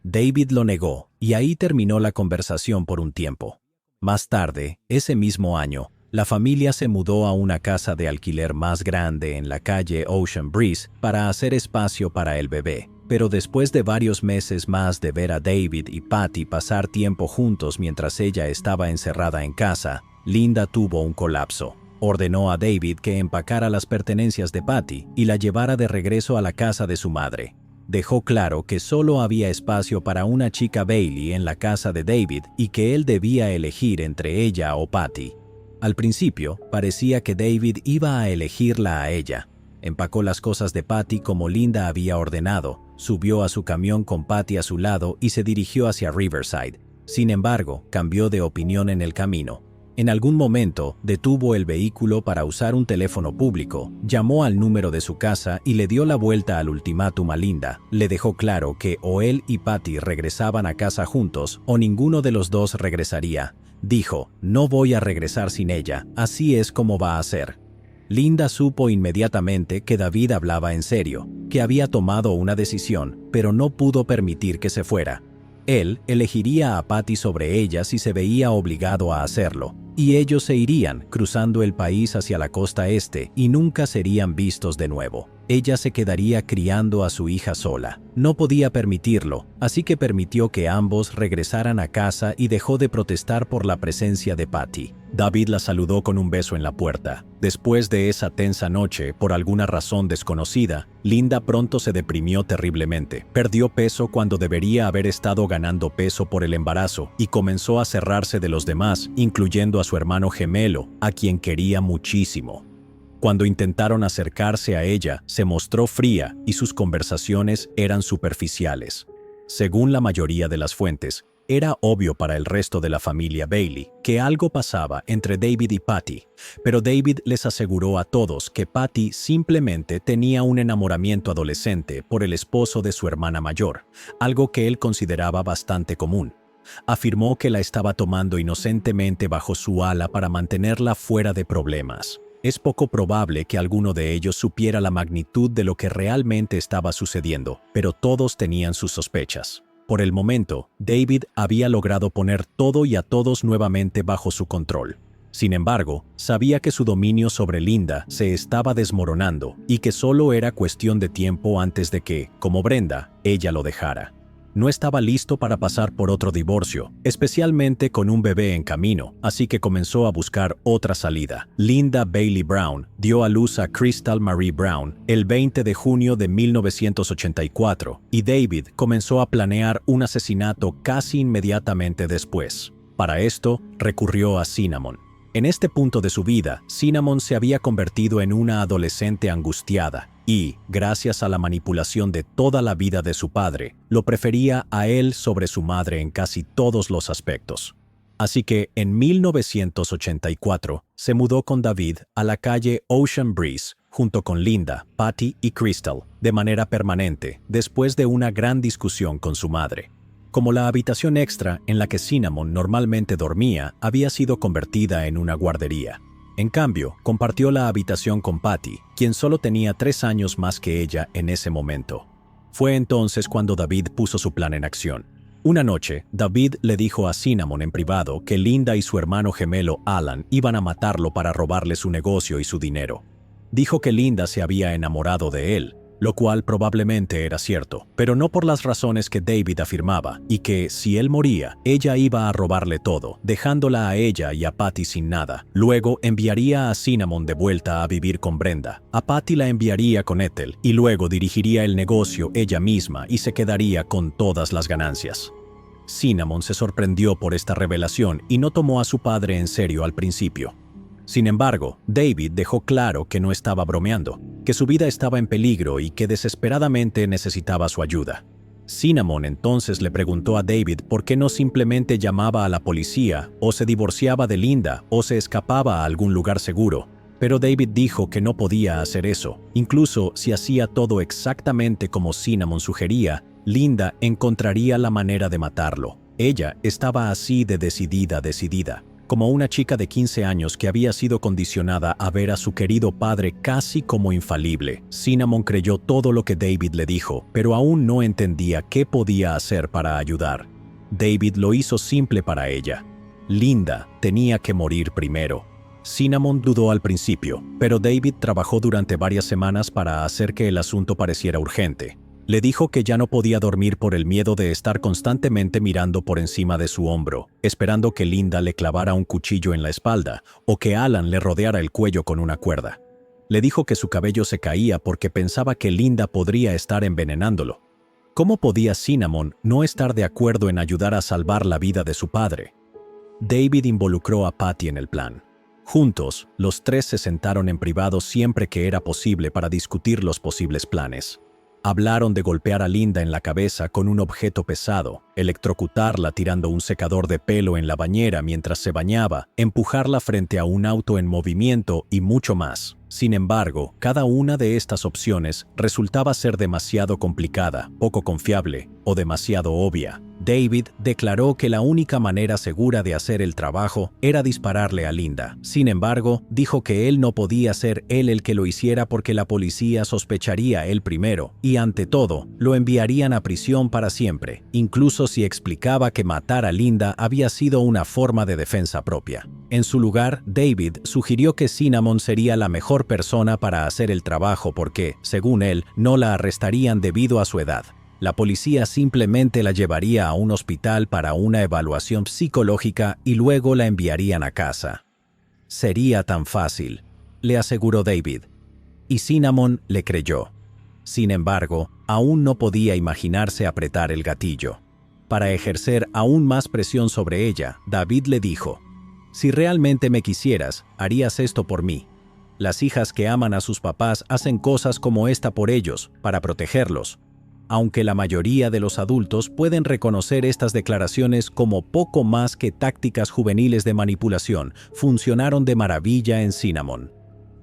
Speaker 1: David lo negó, y ahí terminó la conversación por un tiempo. Más tarde, ese mismo año, la familia se mudó a una casa de alquiler más grande en la calle Ocean Breeze para hacer espacio para el bebé. Pero después de varios meses más de ver a David y Patty pasar tiempo juntos mientras ella estaba encerrada en casa, Linda tuvo un colapso. Ordenó a David que empacara las pertenencias de Patty y la llevara de regreso a la casa de su madre. Dejó claro que solo había espacio para una chica Bailey en la casa de David y que él debía elegir entre ella o Patty. Al principio, parecía que David iba a elegirla a ella. Empacó las cosas de Patty como Linda había ordenado, subió a su camión con Patty a su lado y se dirigió hacia Riverside. Sin embargo, cambió de opinión en el camino. En algún momento, detuvo el vehículo para usar un teléfono público, llamó al número de su casa y le dio la vuelta al ultimátum a Linda. Le dejó claro que o él y Patty regresaban a casa juntos o ninguno de los dos regresaría. Dijo, no voy a regresar sin ella, así es como va a ser. Linda supo inmediatamente que David hablaba en serio, que había tomado una decisión, pero no pudo permitir que se fuera. Él elegiría a Patty sobre ella si se veía obligado a hacerlo, y ellos se irían cruzando el país hacia la costa este y nunca serían vistos de nuevo. Ella se quedaría criando a su hija sola. No podía permitirlo, así que permitió que ambos regresaran a casa y dejó de protestar por la presencia de Patty. David la saludó con un beso en la puerta. Después de esa tensa noche, por alguna razón desconocida, Linda pronto se deprimió terriblemente. Perdió peso cuando debería haber estado ganando peso por el embarazo y comenzó a cerrarse de los demás, incluyendo a su hermano gemelo, a quien quería muchísimo. Cuando intentaron acercarse a ella, se mostró fría y sus conversaciones eran superficiales. Según la mayoría de las fuentes, era obvio para el resto de la familia Bailey que algo pasaba entre David y Patty, pero David les aseguró a todos que Patty simplemente tenía un enamoramiento adolescente por el esposo de su hermana mayor, algo que él consideraba bastante común. Afirmó que la estaba tomando inocentemente bajo su ala para mantenerla fuera de problemas. Es poco probable que alguno de ellos supiera la magnitud de lo que realmente estaba sucediendo, pero todos tenían sus sospechas. Por el momento, David había logrado poner todo y a todos nuevamente bajo su control. Sin embargo, sabía que su dominio sobre Linda se estaba desmoronando y que solo era cuestión de tiempo antes de que, como Brenda, ella lo dejara. No estaba listo para pasar por otro divorcio, especialmente con un bebé en camino, así que comenzó a buscar otra salida. Linda Bailey Brown dio a luz a Crystal Marie Brown el 20 de junio de 1984 y David comenzó a planear un asesinato casi inmediatamente después. Para esto, recurrió a Cinnamon. En este punto de su vida, Cinnamon se había convertido en una adolescente angustiada y, gracias a la manipulación de toda la vida de su padre, lo prefería a él sobre su madre en casi todos los aspectos. Así que, en 1984, se mudó con David a la calle Ocean Breeze, junto con Linda, Patty y Crystal, de manera permanente, después de una gran discusión con su madre. Como la habitación extra en la que Cinnamon normalmente dormía había sido convertida en una guardería. En cambio, compartió la habitación con Patty, quien solo tenía 3 años más que ella en ese momento. Fue entonces cuando David puso su plan en acción. Una noche, David le dijo a Cinnamon en privado que Linda y su hermano gemelo Alan iban a matarlo para robarle su negocio y su dinero. Dijo que Linda se había enamorado de él, lo cual probablemente era cierto, pero no por las razones que David afirmaba, y que, si él moría, ella iba a robarle todo, dejándola a ella y a Patty sin nada. Luego enviaría a Cinnamon de vuelta a vivir con Brenda. A Patty la enviaría con Ethel, y luego dirigiría el negocio ella misma y se quedaría con todas las ganancias. Cinnamon se sorprendió por esta revelación y no tomó a su padre en serio al principio. Sin embargo, David dejó claro que no estaba bromeando, que su vida estaba en peligro y que desesperadamente necesitaba su ayuda. Cinnamon entonces le preguntó a David por qué no simplemente llamaba a la policía, o se divorciaba de Linda, o se escapaba a algún lugar seguro. Pero David dijo que no podía hacer eso. Incluso si hacía todo exactamente como Cinnamon sugería, Linda encontraría la manera de matarlo. Ella estaba así de decidida. Como una chica de 15 años que había sido condicionada a ver a su querido padre casi como infalible. Cinnamon creyó todo lo que David le dijo, pero aún no entendía qué podía hacer para ayudar. David lo hizo simple para ella. Linda tenía que morir primero. Cinnamon dudó al principio, pero David trabajó durante varias semanas para hacer que el asunto pareciera urgente. Le dijo que ya no podía dormir por el miedo de estar constantemente mirando por encima de su hombro, esperando que Linda le clavara un cuchillo en la espalda o que Alan le rodeara el cuello con una cuerda. Le dijo que su cabello se caía porque pensaba que Linda podría estar envenenándolo. ¿Cómo podía Cinnamon no estar de acuerdo en ayudar a salvar la vida de su padre? David involucró a Patty en el plan. Juntos, los tres se sentaron en privado siempre que era posible para discutir los posibles planes. Hablaron de golpear a Linda en la cabeza con un objeto pesado, electrocutarla tirando un secador de pelo en la bañera mientras se bañaba, empujarla frente a un auto en movimiento y mucho más. Sin embargo, cada una de estas opciones resultaba ser demasiado complicada, poco confiable o demasiado obvia. David declaró que la única manera segura de hacer el trabajo era dispararle a Linda. Sin embargo, dijo que él no podía ser él el que lo hiciera porque la policía sospecharía él primero y, ante todo, lo enviarían a prisión para siempre, incluso si explicaba que matar a Linda había sido una forma de defensa propia. En su lugar, David sugirió que Cinnamon sería la mejor persona para hacer el trabajo porque, según él, no la arrestarían debido a su edad. La policía simplemente la llevaría a un hospital para una evaluación psicológica y luego la enviarían a casa. Sería tan fácil, le aseguró David. Y Cinnamon le creyó. Sin embargo, aún no podía imaginarse apretar el gatillo. Para ejercer aún más presión sobre ella, David le dijo: «Si realmente me quisieras, harías esto por mí. Las hijas que aman a sus papás hacen cosas como esta por ellos, para protegerlos». Aunque la mayoría de los adultos pueden reconocer estas declaraciones como poco más que tácticas juveniles de manipulación, funcionaron de maravilla en Cinnamon.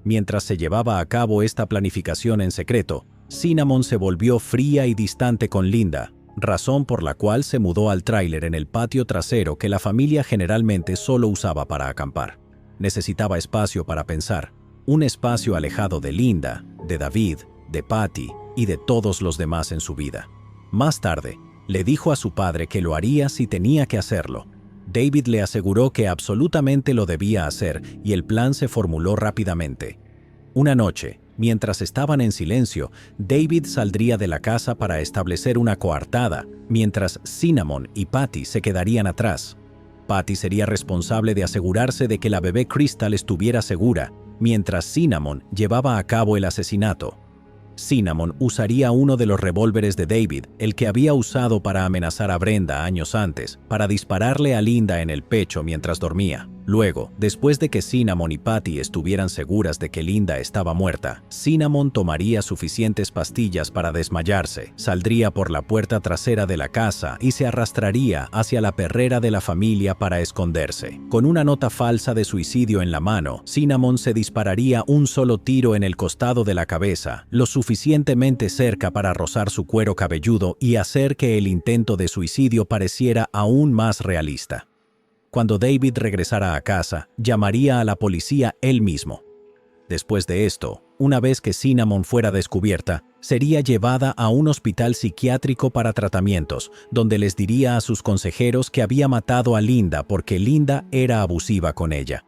Speaker 1: Mientras se llevaba a cabo esta planificación en secreto, Cinnamon se volvió fría y distante con Linda, razón por la cual se mudó al tráiler en el patio trasero que la familia generalmente solo usaba para acampar. Necesitaba espacio para pensar, un espacio alejado de Linda, de David, de Patty y de todos los demás en su vida. Más tarde, le dijo a su padre que lo haría si tenía que hacerlo. David le aseguró que absolutamente lo debía hacer y el plan se formuló rápidamente. Una noche, mientras estaban en silencio, David saldría de la casa para establecer una coartada, mientras Cinnamon y Patty se quedarían atrás. Patty sería responsable de asegurarse de que la bebé Crystal estuviera segura, mientras Cinnamon llevaba a cabo el asesinato. Cinnamon usaría uno de los revólveres de David, el que había usado para amenazar a Brenda años antes, para dispararle a Linda en el pecho mientras dormía. Luego, después de que Cinnamon y Patty estuvieran seguras de que Linda estaba muerta, Cinnamon tomaría suficientes pastillas para desmayarse, saldría por la puerta trasera de la casa y se arrastraría hacia la perrera de la familia para esconderse. Con una nota falsa de suicidio en la mano, Cinnamon se dispararía un solo tiro en el costado de la cabeza, lo suficientemente cerca para rozar su cuero cabelludo y hacer que el intento de suicidio pareciera aún más realista. Cuando David regresara a casa, llamaría a la policía él mismo. Después de esto, una vez que Cinnamon fuera descubierta, sería llevada a un hospital psiquiátrico para tratamientos, donde les diría a sus consejeros que había matado a Linda porque Linda era abusiva con ella.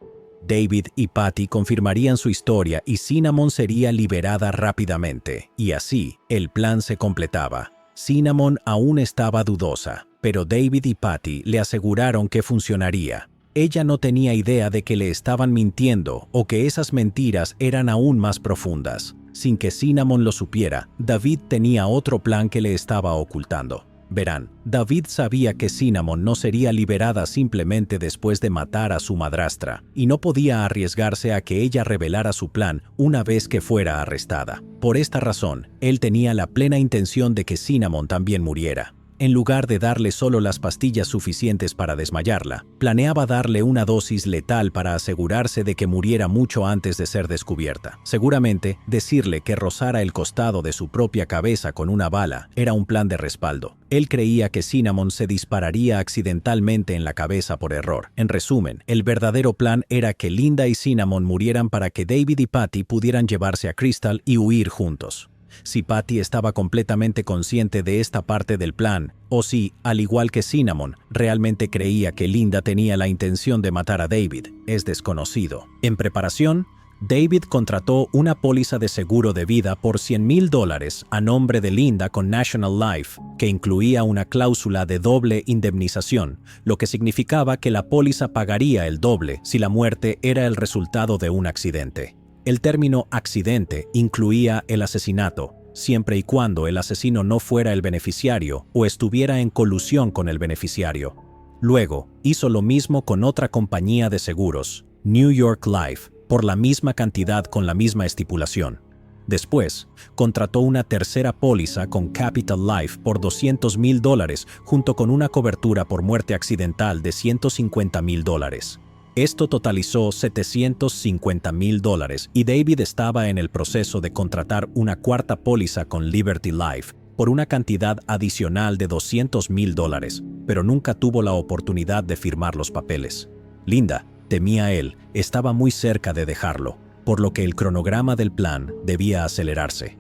Speaker 1: David y Patty confirmarían su historia y Cinnamon sería liberada rápidamente, y así el plan se completaba. Cinnamon aún estaba dudosa, pero David y Patty le aseguraron que funcionaría. Ella no tenía idea de que le estaban mintiendo o que esas mentiras eran aún más profundas. Sin que Cinnamon lo supiera, David tenía otro plan que le estaba ocultando. Verán, David sabía que Cinnamon no sería liberada simplemente después de matar a su madrastra, y no podía arriesgarse a que ella revelara su plan una vez que fuera arrestada. Por esta razón, él tenía la plena intención de que Cinnamon también muriera. En lugar de darle solo las pastillas suficientes para desmayarla, planeaba darle una dosis letal para asegurarse de que muriera mucho antes de ser descubierta. Seguramente, decirle que rozara el costado de su propia cabeza con una bala era un plan de respaldo. Él creía que Cinnamon se dispararía accidentalmente en la cabeza por error. En resumen, el verdadero plan era que Linda y Cinnamon murieran para que David y Patty pudieran llevarse a Crystal y huir juntos. Si Patty estaba completamente consciente de esta parte del plan, o si, al igual que Cinnamon, realmente creía que Linda tenía la intención de matar a David, es desconocido. En preparación, David contrató una póliza de seguro de vida por $100,000 a nombre de Linda con National Life, que incluía una cláusula de doble indemnización, lo que significaba que la póliza pagaría el doble si la muerte era el resultado de un accidente. El término accidente incluía el asesinato, siempre y cuando el asesino no fuera el beneficiario o estuviera en colusión con el beneficiario. Luego, hizo lo mismo con otra compañía de seguros, New York Life, por la misma cantidad con la misma estipulación. Después, contrató una tercera póliza con Capital Life por $200,000 junto con una cobertura por muerte accidental de $150,000. Esto totalizó $750,000 y David estaba en el proceso de contratar una cuarta póliza con Liberty Life por una cantidad adicional de $200,000, pero nunca tuvo la oportunidad de firmar los papeles. Linda, temía él, estaba muy cerca de dejarlo, por lo que el cronograma del plan debía acelerarse.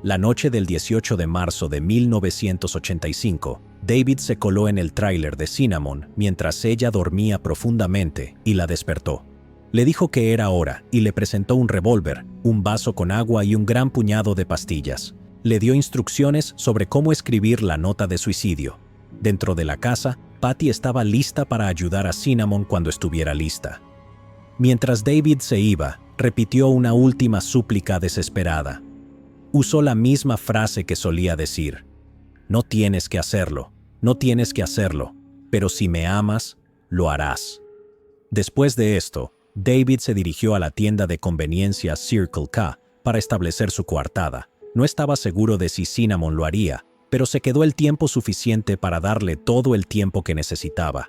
Speaker 1: La noche del 18 de marzo de 1985, David se coló en el tráiler de Cinnamon mientras ella dormía profundamente y la despertó. Le dijo que era hora y le presentó un revólver, un vaso con agua y un gran puñado de pastillas. Le dio instrucciones sobre cómo escribir la nota de suicidio. Dentro de la casa, Patty estaba lista para ayudar a Cinnamon cuando estuviera lista. Mientras David se iba, repitió una última súplica desesperada. Usó la misma frase que solía decir: "No tienes que hacerlo, no tienes que hacerlo, pero si me amas, lo harás". Después de esto, David se dirigió a la tienda de conveniencia Circle K para establecer su coartada. No estaba seguro de si Cinnamon lo haría, pero se quedó el tiempo suficiente para darle todo el tiempo que necesitaba.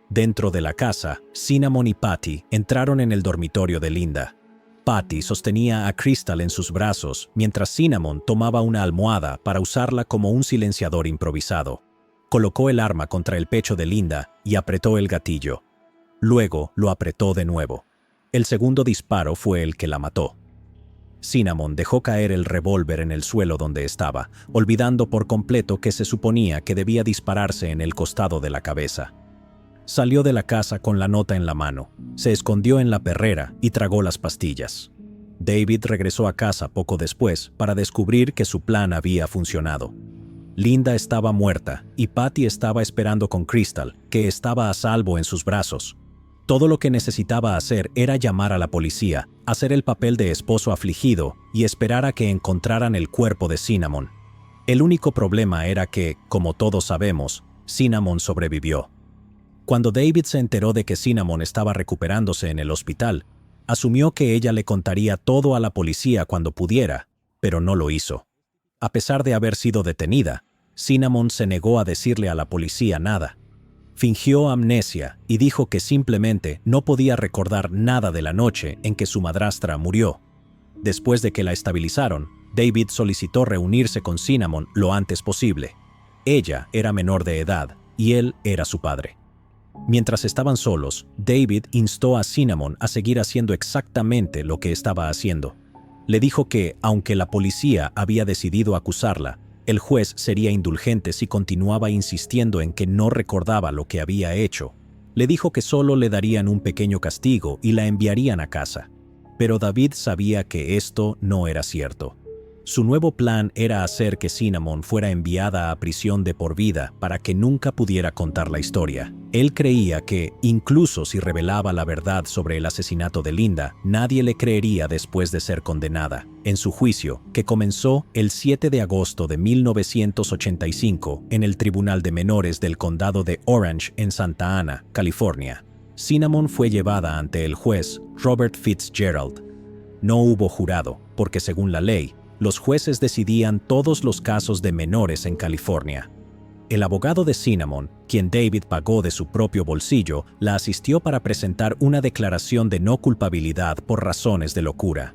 Speaker 1: Dentro de la casa, Cinnamon y Patty entraron en el dormitorio de Linda. Patty sostenía a Crystal en sus brazos mientras Cinnamon tomaba una almohada para usarla como un silenciador improvisado. Colocó el arma contra el pecho de Linda y apretó el gatillo. Luego lo apretó de nuevo. El segundo disparo fue el que la mató. Cinnamon dejó caer el revólver en el suelo donde estaba, olvidando por completo que se suponía que debía dispararse en el costado de la cabeza. Salió de la casa con la nota en la mano, se escondió en la perrera y tragó las pastillas. David regresó a casa poco después para descubrir que su plan había funcionado. Linda estaba muerta y Patty estaba esperando con Crystal, que estaba a salvo en sus brazos. Todo lo que necesitaba hacer era llamar a la policía, hacer el papel de esposo afligido y esperar a que encontraran el cuerpo de Cinnamon. El único problema era que, como todos sabemos, Cinnamon sobrevivió. Cuando David se enteró de que Cinnamon estaba recuperándose en el hospital, asumió que ella le contaría todo a la policía cuando pudiera, pero no lo hizo. A pesar de haber sido detenida, Cinnamon se negó a decirle a la policía nada. Fingió amnesia y dijo que simplemente no podía recordar nada de la noche en que su madrastra murió. Después de que la estabilizaron, David solicitó reunirse con Cinnamon lo antes posible. Ella era menor de edad y él era su padre. Mientras estaban solos, David instó a Cinnamon a seguir haciendo exactamente lo que estaba haciendo. Le dijo que, aunque la policía había decidido acusarla, el juez sería indulgente si continuaba insistiendo en que no recordaba lo que había hecho. Le dijo que solo le darían un pequeño castigo y la enviarían a casa. Pero David sabía que esto no era cierto. Su nuevo plan era hacer que Cinnamon fuera enviada a prisión de por vida para que nunca pudiera contar la historia. Él creía que, incluso si revelaba la verdad sobre el asesinato de Linda, nadie le creería después de ser condenada. En su juicio, que comenzó el 7 de agosto de 1985 en el Tribunal de Menores del Condado de Orange en Santa Ana, California, Cinnamon fue llevada ante el juez Robert Fitzgerald. No hubo jurado, porque según la ley, los jueces decidían todos los casos de menores en California. El abogado de Cinnamon, quien David pagó de su propio bolsillo, la asistió para presentar una declaración de no culpabilidad por razones de locura.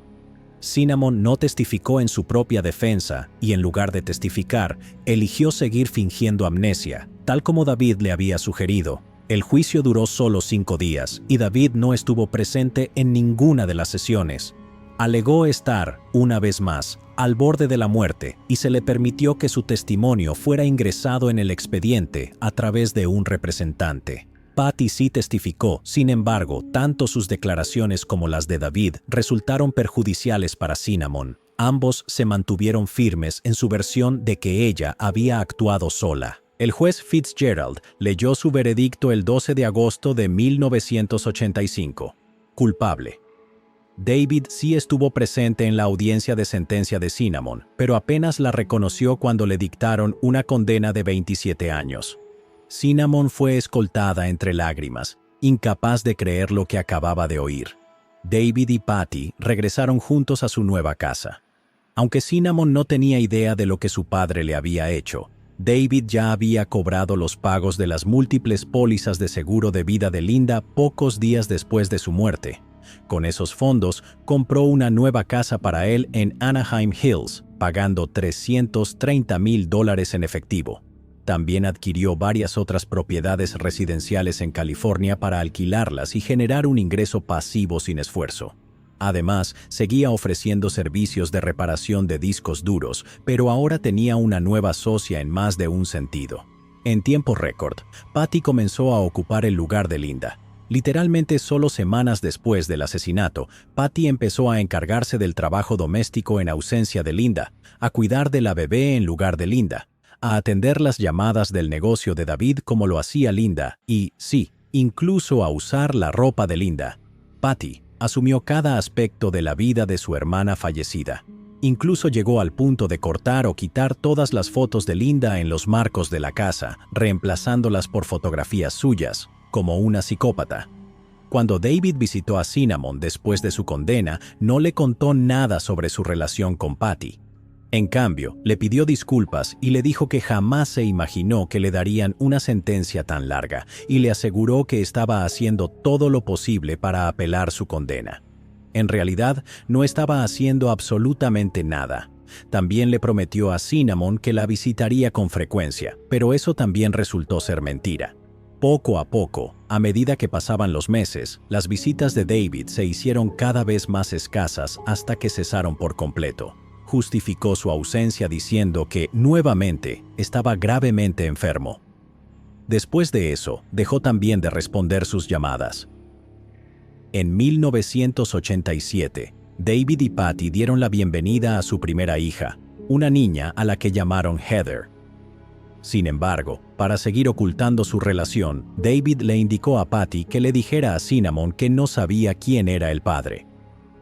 Speaker 1: Cinnamon no testificó en su propia defensa y, en lugar de testificar, eligió seguir fingiendo amnesia, tal como David le había sugerido. El juicio duró solo 5 días y David no estuvo presente en ninguna de las sesiones. Alegó estar, una vez más, al borde de la muerte y se le permitió que su testimonio fuera ingresado en el expediente a través de un representante. Patty sí testificó, sin embargo, tanto sus declaraciones como las de David resultaron perjudiciales para Cinnamon. Ambos se mantuvieron firmes en su versión de que ella había actuado sola. El juez Fitzgerald leyó su veredicto el 12 de agosto de 1985. Culpable. David sí estuvo presente en la audiencia de sentencia de Cinnamon, pero apenas la reconoció cuando le dictaron una condena de 27 años. Cinnamon fue escoltada entre lágrimas, incapaz de creer lo que acababa de oír. David y Patty regresaron juntos a su nueva casa. Aunque Cinnamon no tenía idea de lo que su padre le había hecho, David ya había cobrado los pagos de las múltiples pólizas de seguro de vida de Linda pocos días después de su muerte. Con esos fondos, compró una nueva casa para él en Anaheim Hills, pagando $330,000 en efectivo. También adquirió varias otras propiedades residenciales en California para alquilarlas y generar un ingreso pasivo sin esfuerzo. Además, seguía ofreciendo servicios de reparación de discos duros, pero ahora tenía una nueva socia en más de un sentido. En tiempo récord, Patty comenzó a ocupar el lugar de Linda. Literalmente solo semanas después del asesinato, Patty empezó a encargarse del trabajo doméstico en ausencia de Linda, a cuidar de la bebé en lugar de Linda, a atender las llamadas del negocio de David como lo hacía Linda y, sí, incluso a usar la ropa de Linda. Patty asumió cada aspecto de la vida de su hermana fallecida. Incluso llegó al punto de cortar o quitar todas las fotos de Linda en los marcos de la casa, reemplazándolas por fotografías suyas, como una psicópata. Cuando David visitó a Cinnamon después de su condena, no le contó nada sobre su relación con Patty. En cambio, le pidió disculpas y le dijo que jamás se imaginó que le darían una sentencia tan larga y le aseguró que estaba haciendo todo lo posible para apelar su condena. En realidad, no estaba haciendo absolutamente nada. También le prometió a Cinnamon que la visitaría con frecuencia, pero eso también resultó ser mentira. Poco a poco, a medida que pasaban los meses, las visitas de David se hicieron cada vez más escasas hasta que cesaron por completo. Justificó su ausencia diciendo que, nuevamente, estaba gravemente enfermo. Después de eso, dejó también de responder sus llamadas. En 1987, David y Patty dieron la bienvenida a su primera hija, una niña a la que llamaron Heather. Sin embargo, para seguir ocultando su relación, David le indicó a Patty que le dijera a Cinnamon que no sabía quién era el padre.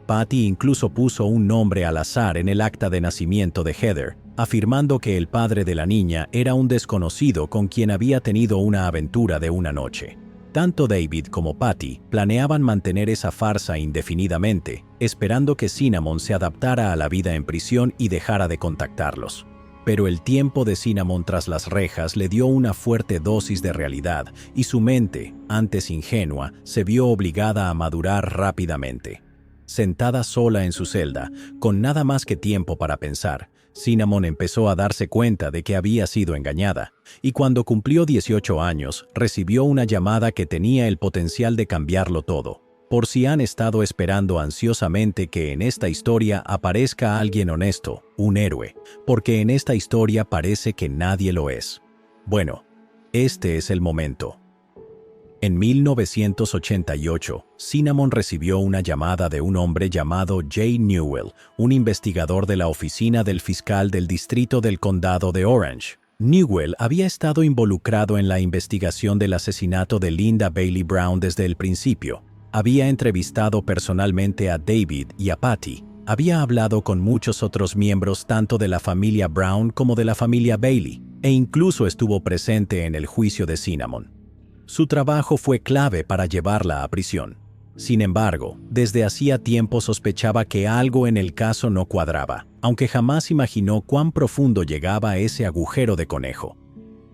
Speaker 1: Patty incluso puso un nombre al azar en el acta de nacimiento de Heather, afirmando que el padre de la niña era un desconocido con quien había tenido una aventura de una noche. Tanto David como Patty planeaban mantener esa farsa indefinidamente, esperando que Cinnamon se adaptara a la vida en prisión y dejara de contactarlos. Pero el tiempo de Cinnamon tras las rejas le dio una fuerte dosis de realidad y su mente, antes ingenua, se vio obligada a madurar rápidamente. Sentada sola en su celda, con nada más que tiempo para pensar, Cinnamon empezó a darse cuenta de que había sido engañada, y cuando cumplió 18 años, recibió una llamada que tenía el potencial de cambiarlo todo. Por si han estado esperando ansiosamente que en esta historia aparezca alguien honesto, un héroe, porque en esta historia parece que nadie lo es. Bueno, este es el momento. En 1988, Cinnamon recibió una llamada de un hombre llamado Jay Newell, un investigador de la oficina del fiscal del distrito del condado de Orange. Newell había estado involucrado en la investigación del asesinato de Linda Bailey Brown desde el principio. Había entrevistado personalmente a David y a Patty. Había hablado con muchos otros miembros tanto de la familia Brown como de la familia Bailey, e incluso estuvo presente en el juicio de Cinnamon. Su trabajo fue clave para llevarla a prisión. Sin embargo, desde hacía tiempo sospechaba que algo en el caso no cuadraba, aunque jamás imaginó cuán profundo llegaba ese agujero de conejo.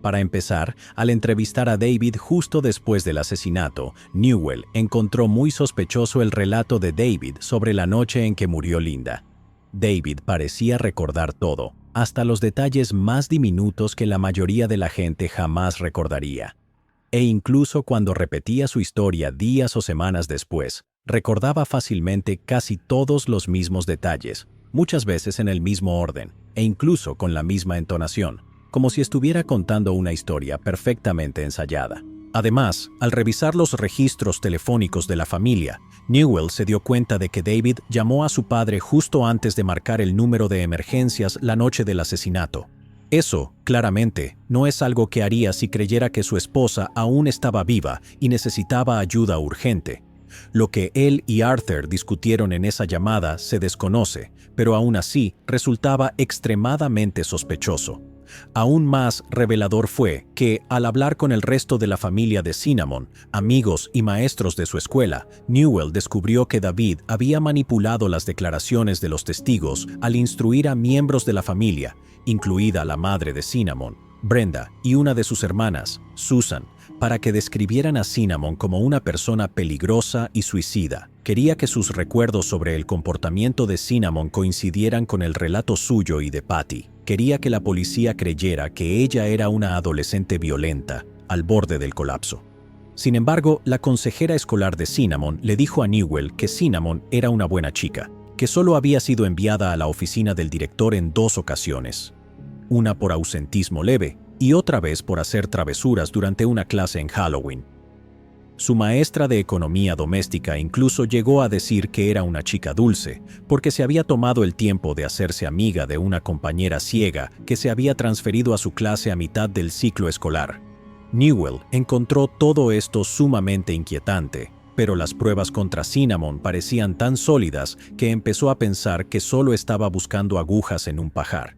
Speaker 1: Para empezar, al entrevistar a David justo después del asesinato, Newell encontró muy sospechoso el relato de David sobre la noche en que murió Linda. David parecía recordar todo, hasta los detalles más diminutos que la mayoría de la gente jamás recordaría. E incluso cuando repetía su historia días o semanas después, recordaba fácilmente casi todos los mismos detalles, muchas veces en el mismo orden, e incluso con la misma entonación, como si estuviera contando una historia perfectamente ensayada. Además, al revisar los registros telefónicos de la familia, Newell se dio cuenta de que David llamó a su padre justo antes de marcar el número de emergencias la noche del asesinato. Eso, claramente, no es algo que haría si creyera que su esposa aún estaba viva y necesitaba ayuda urgente. Lo que él y Arthur discutieron en esa llamada se desconoce, pero aún así resultaba extremadamente sospechoso. Aún más revelador fue que, al hablar con el resto de la familia de Cinnamon, amigos y maestros de su escuela, Newell descubrió que David había manipulado las declaraciones de los testigos al instruir a miembros de la familia, incluida la madre de Cinnamon, Brenda, y una de sus hermanas, Susan, para que describieran a Cinnamon como una persona peligrosa y suicida. Quería que sus recuerdos sobre el comportamiento de Cinnamon coincidieran con el relato suyo y de Patty. Quería que la policía creyera que ella era una adolescente violenta, al borde del colapso. Sin embargo, la consejera escolar de Cinnamon le dijo a Newell que Cinnamon era una buena chica, que solo había sido enviada a la oficina del director en 2 ocasiones. Una por ausentismo leve y otra vez por hacer travesuras durante una clase en Halloween. Su maestra de economía doméstica incluso llegó a decir que era una chica dulce, porque se había tomado el tiempo de hacerse amiga de una compañera ciega que se había transferido a su clase a mitad del ciclo escolar. Newell encontró todo esto sumamente inquietante, pero las pruebas contra Cinnamon parecían tan sólidas que empezó a pensar que solo estaba buscando agujas en un pajar.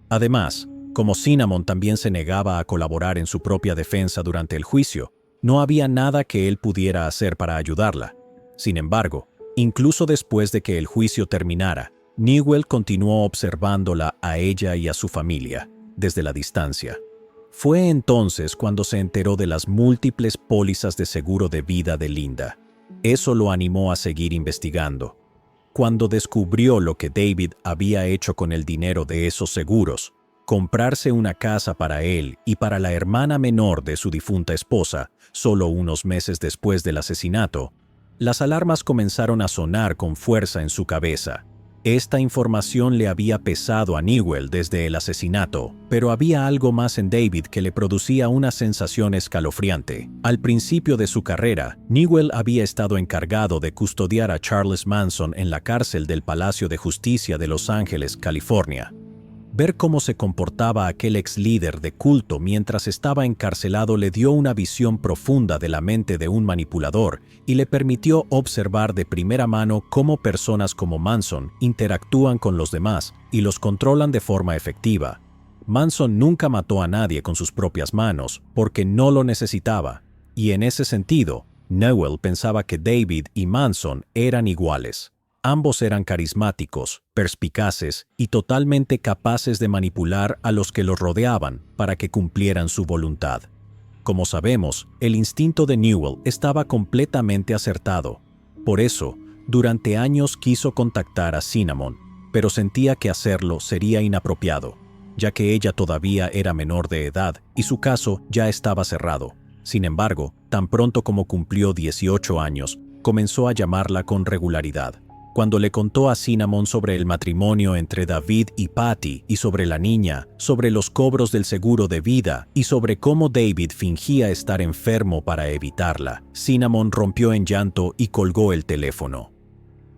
Speaker 1: Además, como Cinnamon también se negaba a colaborar en su propia defensa durante el juicio, no había nada que él pudiera hacer para ayudarla. Sin embargo, incluso después de que el juicio terminara, Newell continuó observándola a ella y a su familia, desde la distancia. Fue entonces cuando se enteró de las múltiples pólizas de seguro de vida de Linda. Eso lo animó a seguir investigando. Cuando descubrió lo que David había hecho con el dinero de esos seguros, comprarse una casa para él y para la hermana menor de su difunta esposa, solo unos meses después del asesinato, las alarmas comenzaron a sonar con fuerza en su cabeza. Esta información le había pesado a Newell desde el asesinato, pero había algo más en David que le producía una sensación escalofriante. Al principio de su carrera, Newell había estado encargado de custodiar a Charles Manson en la cárcel del Palacio de Justicia de Los Ángeles, California. Ver cómo se comportaba aquel ex líder de culto mientras estaba encarcelado le dio una visión profunda de la mente de un manipulador y le permitió observar de primera mano cómo personas como Manson interactúan con los demás y los controlan de forma efectiva. Manson nunca mató a nadie con sus propias manos porque no lo necesitaba. Y en ese sentido, Newell pensaba que David y Manson eran iguales. Ambos eran carismáticos, perspicaces y totalmente capaces de manipular a los que los rodeaban para que cumplieran su voluntad. Como sabemos, el instinto de Newell estaba completamente acertado. Por eso, durante años quiso contactar a Cinnamon, pero sentía que hacerlo sería inapropiado, ya que ella todavía era menor de edad y su caso ya estaba cerrado. Sin embargo, tan pronto como cumplió 18 años, comenzó a llamarla con regularidad. Cuando le contó a Cinnamon sobre el matrimonio entre David y Patty y sobre la niña, sobre los cobros del seguro de vida y sobre cómo David fingía estar enfermo para evitarla, Cinnamon rompió en llanto y colgó el teléfono.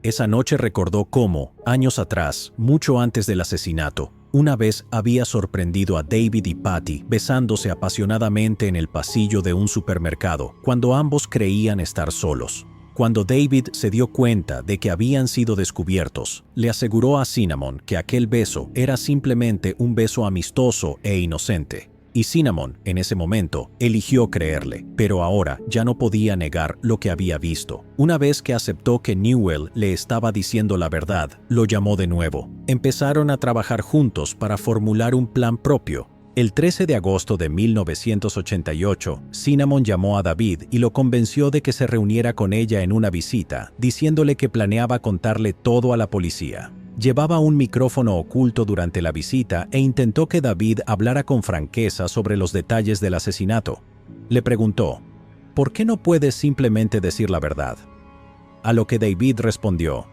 Speaker 1: Esa noche recordó cómo, años atrás, mucho antes del asesinato, una vez había sorprendido a David y Patty besándose apasionadamente en el pasillo de un supermercado, cuando ambos creían estar solos. Cuando David se dio cuenta de que habían sido descubiertos, le aseguró a Cinnamon que aquel beso era simplemente un beso amistoso e inocente. Y Cinnamon, en ese momento, eligió creerle, pero ahora ya no podía negar lo que había visto. Una vez que aceptó que Newell le estaba diciendo la verdad, lo llamó de nuevo. Empezaron a trabajar juntos para formular un plan propio. El 13 de agosto de 1988, Cinnamon llamó a David y lo convenció de que se reuniera con ella en una visita, diciéndole que planeaba contarle todo a la policía. Llevaba un micrófono oculto durante la visita e intentó que David hablara con franqueza sobre los detalles del asesinato. Le preguntó, ¿por qué no puedes simplemente decir la verdad? A lo que David respondió,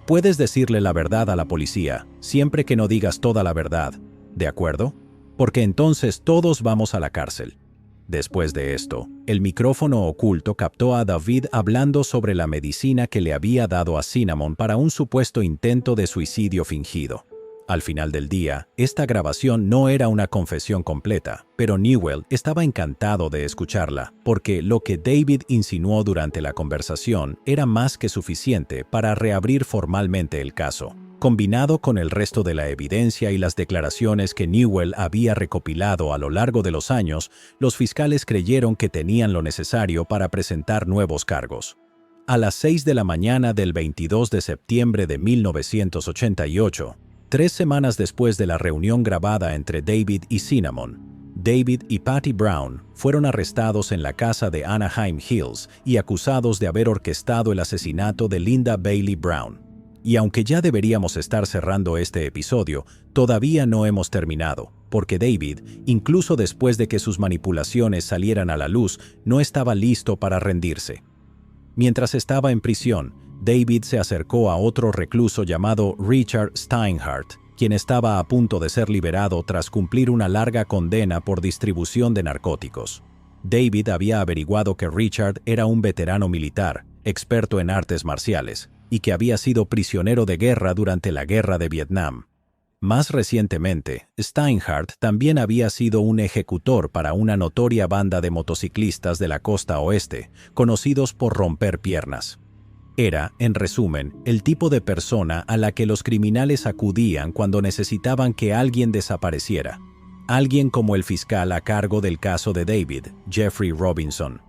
Speaker 1: puedes decirle la verdad a la policía, siempre que no digas toda la verdad, ¿de acuerdo? Porque entonces todos vamos a la cárcel. Después de esto, el micrófono oculto captó a David hablando sobre la medicina que le había dado a Cinnamon para un supuesto intento de suicidio fingido. Al final del día, esta grabación no era una confesión completa, pero Newell estaba encantado de escucharla, porque lo que David insinuó durante la conversación era más que suficiente para reabrir formalmente el caso. Combinado con el resto de la evidencia y las declaraciones que Newell había recopilado a lo largo de los años, los fiscales creyeron que tenían lo necesario para presentar nuevos cargos. A las 6 de la mañana del 22 de septiembre de 1988, 3 semanas después de la reunión grabada entre David y Cinnamon, David y Patty Brown fueron arrestados en la casa de Anaheim Hills y acusados de haber orquestado el asesinato de Linda Bailey Brown. Y aunque ya deberíamos estar cerrando este episodio, todavía no hemos terminado, porque David, incluso después de que sus manipulaciones salieran a la luz, no estaba listo para rendirse. Mientras estaba en prisión, David se acercó a otro recluso llamado Richard Steinhardt, quien estaba a punto de ser liberado tras cumplir una larga condena por distribución de narcóticos. David había averiguado que Richard era un veterano militar, experto en artes marciales, y que había sido prisionero de guerra durante la Guerra de Vietnam. Más recientemente, Steinhardt también había sido un ejecutor para una notoria banda de motociclistas de la costa oeste, conocidos por romper piernas. Era, en resumen, el tipo de persona a la que los criminales acudían cuando necesitaban que alguien desapareciera. Alguien como el fiscal a cargo del caso de David, Jeffrey Robinson.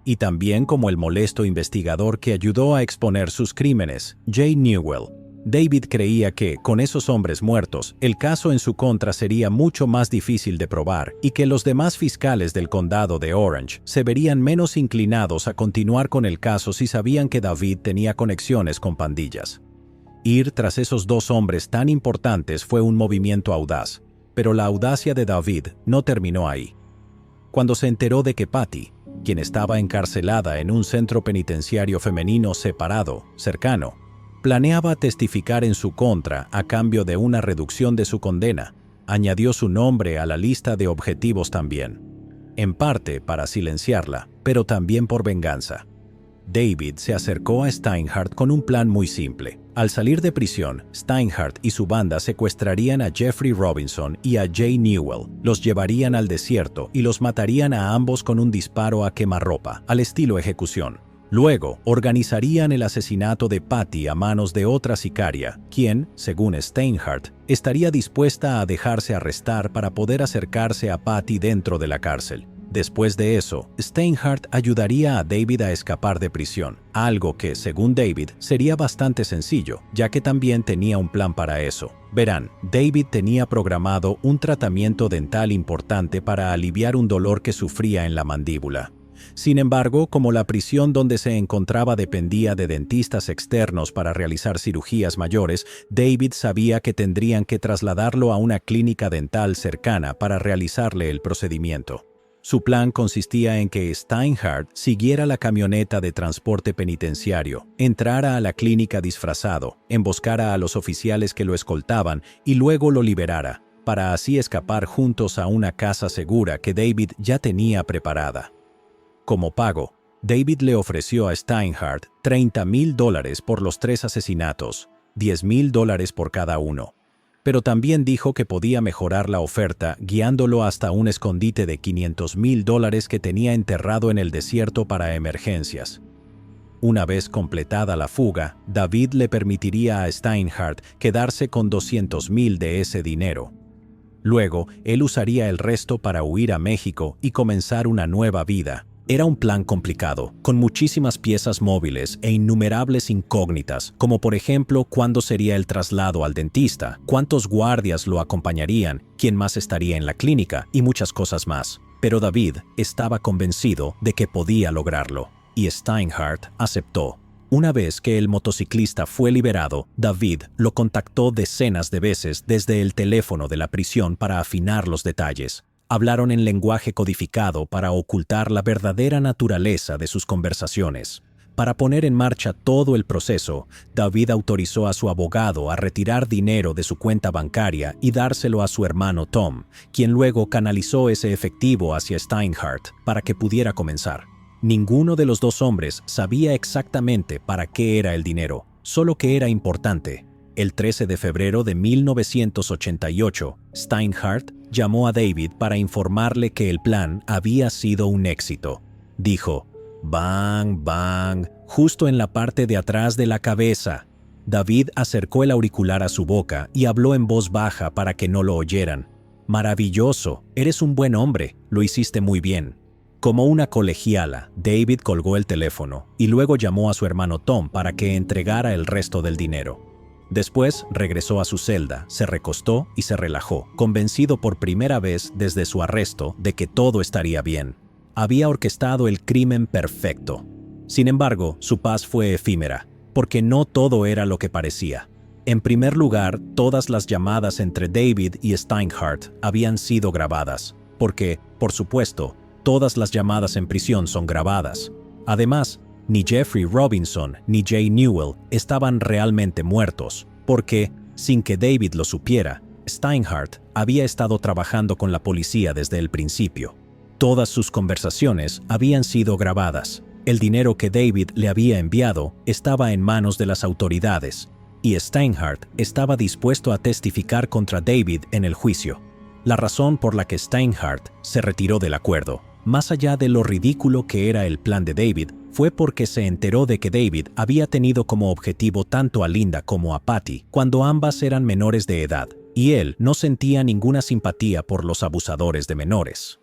Speaker 1: Y también como el molesto investigador que ayudó a exponer sus crímenes, Jay Newell. David creía que, con esos hombres muertos, el caso en su contra sería mucho más difícil de probar y que los demás fiscales del condado de Orange se verían menos inclinados a continuar con el caso si sabían que David tenía conexiones con pandillas. Ir tras esos dos hombres tan importantes fue un movimiento audaz, pero la audacia de David no terminó ahí. Cuando se enteró de que Patty, quien estaba encarcelada en un centro penitenciario femenino separado, cercano, planeaba testificar en su contra a cambio de una reducción de su condena, añadió su nombre a la lista de objetivos también, en parte para silenciarla, pero también por venganza. David se acercó a Steinhardt con un plan muy simple. Al salir de prisión, Steinhardt y su banda secuestrarían a Jeffrey Robinson y a Jay Newell, los llevarían al desierto y los matarían a ambos con un disparo a quemarropa, al estilo ejecución. Luego, organizarían el asesinato de Patty a manos de otra sicaria, quien, según Steinhardt, estaría dispuesta a dejarse arrestar para poder acercarse a Patty dentro de la cárcel. Después de eso, Steinhardt ayudaría a David a escapar de prisión, algo que, según David, sería bastante sencillo, ya que también tenía un plan para eso. Verán, David tenía programado un tratamiento dental importante para aliviar un dolor que sufría en la mandíbula. Sin embargo, como la prisión donde se encontraba dependía de dentistas externos para realizar cirugías mayores, David sabía que tendrían que trasladarlo a una clínica dental cercana para realizarle el procedimiento. Su plan consistía en que Steinhardt siguiera la camioneta de transporte penitenciario, entrara a la clínica disfrazado, emboscara a los oficiales que lo escoltaban y luego lo liberara, para así escapar juntos a una casa segura que David ya tenía preparada. Como pago, David le ofreció a Steinhardt $30,000 por los 3 asesinatos, $10,000 por cada uno. Pero también dijo que podía mejorar la oferta guiándolo hasta un escondite de $500,000 que tenía enterrado en el desierto para emergencias. Una vez completada la fuga, David le permitiría a Steinhardt quedarse con $200,000 de ese dinero. Luego, él usaría el resto para huir a México y comenzar una nueva vida. Era un plan complicado, con muchísimas piezas móviles e innumerables incógnitas, como por ejemplo cuándo sería el traslado al dentista, cuántos guardias lo acompañarían, quién más estaría en la clínica y muchas cosas más. Pero David estaba convencido de que podía lograrlo, y Steinhardt aceptó. Una vez que el motociclista fue liberado, David lo contactó decenas de veces desde el teléfono de la prisión para afinar los detalles. Hablaron en lenguaje codificado para ocultar la verdadera naturaleza de sus conversaciones. Para poner en marcha todo el proceso, David autorizó a su abogado a retirar dinero de su cuenta bancaria y dárselo a su hermano Tom, quien luego canalizó ese efectivo hacia Steinhardt para que pudiera comenzar. Ninguno de los dos hombres sabía exactamente para qué era el dinero, solo que era importante. El 13 de febrero de 1988, Steinhardt llamó a David para informarle que el plan había sido un éxito. Dijo, "Bang, bang", justo en la parte de atrás de la cabeza. David acercó el auricular a su boca y habló en voz baja para que no lo oyeran. "Maravilloso, eres un buen hombre, lo hiciste muy bien". Como una colegiala, David colgó el teléfono y luego llamó a su hermano Tom para que entregara el resto del dinero. Después regresó a su celda, se recostó y se relajó, convencido por primera vez desde su arresto de que todo estaría bien. Había orquestado el crimen perfecto. Sin embargo, su paz fue efímera, porque no todo era lo que parecía. En primer lugar, todas las llamadas entre David y Steinhardt habían sido grabadas, porque, por supuesto, todas las llamadas en prisión son grabadas. Además, ni Jeffrey Robinson ni Jay Newell estaban realmente muertos, porque, sin que David lo supiera, Steinhardt había estado trabajando con la policía desde el principio. Todas sus conversaciones habían sido grabadas. El dinero que David le había enviado estaba en manos de las autoridades, y Steinhardt estaba dispuesto a testificar contra David en el juicio. La razón por la que Steinhardt se retiró del acuerdo, más allá de lo ridículo que era el plan de David, fue porque se enteró de que David había tenido como objetivo tanto a Linda como a Patty cuando ambas eran menores de edad, y él no sentía ninguna simpatía por los abusadores de menores.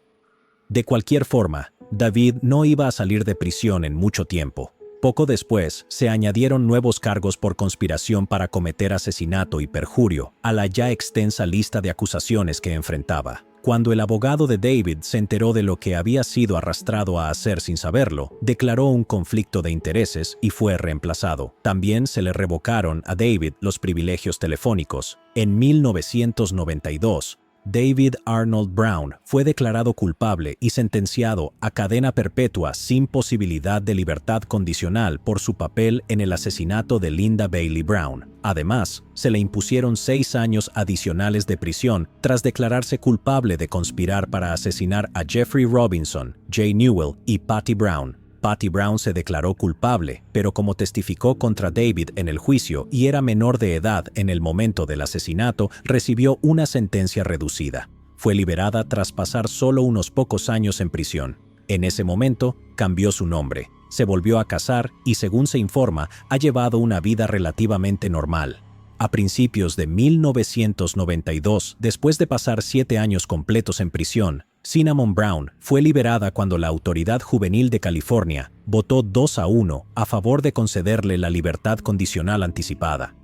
Speaker 1: De cualquier forma, David no iba a salir de prisión en mucho tiempo. Poco después, se añadieron nuevos cargos por conspiración para cometer asesinato y perjurio a la ya extensa lista de acusaciones que enfrentaba. Cuando el abogado de David se enteró de lo que había sido arrastrado a hacer sin saberlo, declaró un conflicto de intereses y fue reemplazado. También se le revocaron a David los privilegios telefónicos. En 1992, David Arnold Brown fue declarado culpable y sentenciado a cadena perpetua sin posibilidad de libertad condicional por su papel en el asesinato de Linda Bailey Brown. Además, se le impusieron 6 años adicionales de prisión tras declararse culpable de conspirar para asesinar a Jeffrey Robinson, Jay Newell y Patty Brown. Patty Brown se declaró culpable, pero como testificó contra David en el juicio y era menor de edad en el momento del asesinato, recibió una sentencia reducida. Fue liberada tras pasar solo unos pocos años en prisión. En ese momento, cambió su nombre, se volvió a casar y, según se informa, ha llevado una vida relativamente normal. A principios de 1992, después de pasar 7 años completos en prisión, Cinnamon Brown fue liberada cuando la Autoridad Juvenil de California votó 2-1 a favor de concederle la libertad condicional anticipada.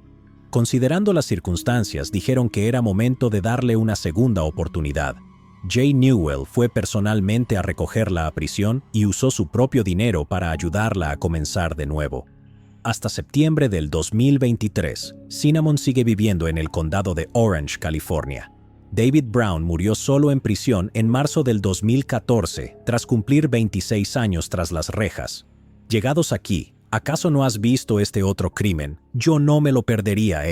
Speaker 1: Considerando las circunstancias, dijeron que era momento de darle una segunda oportunidad. Jay Newell fue personalmente a recogerla a prisión y usó su propio dinero para ayudarla a comenzar de nuevo. Hasta septiembre del 2023, Cinnamon sigue viviendo en el condado de Orange, California. David Brown murió solo en prisión en marzo del 2014, tras cumplir 26 años tras las rejas. Llegados aquí, ¿acaso no has visto este otro crimen? Yo no me lo perdería,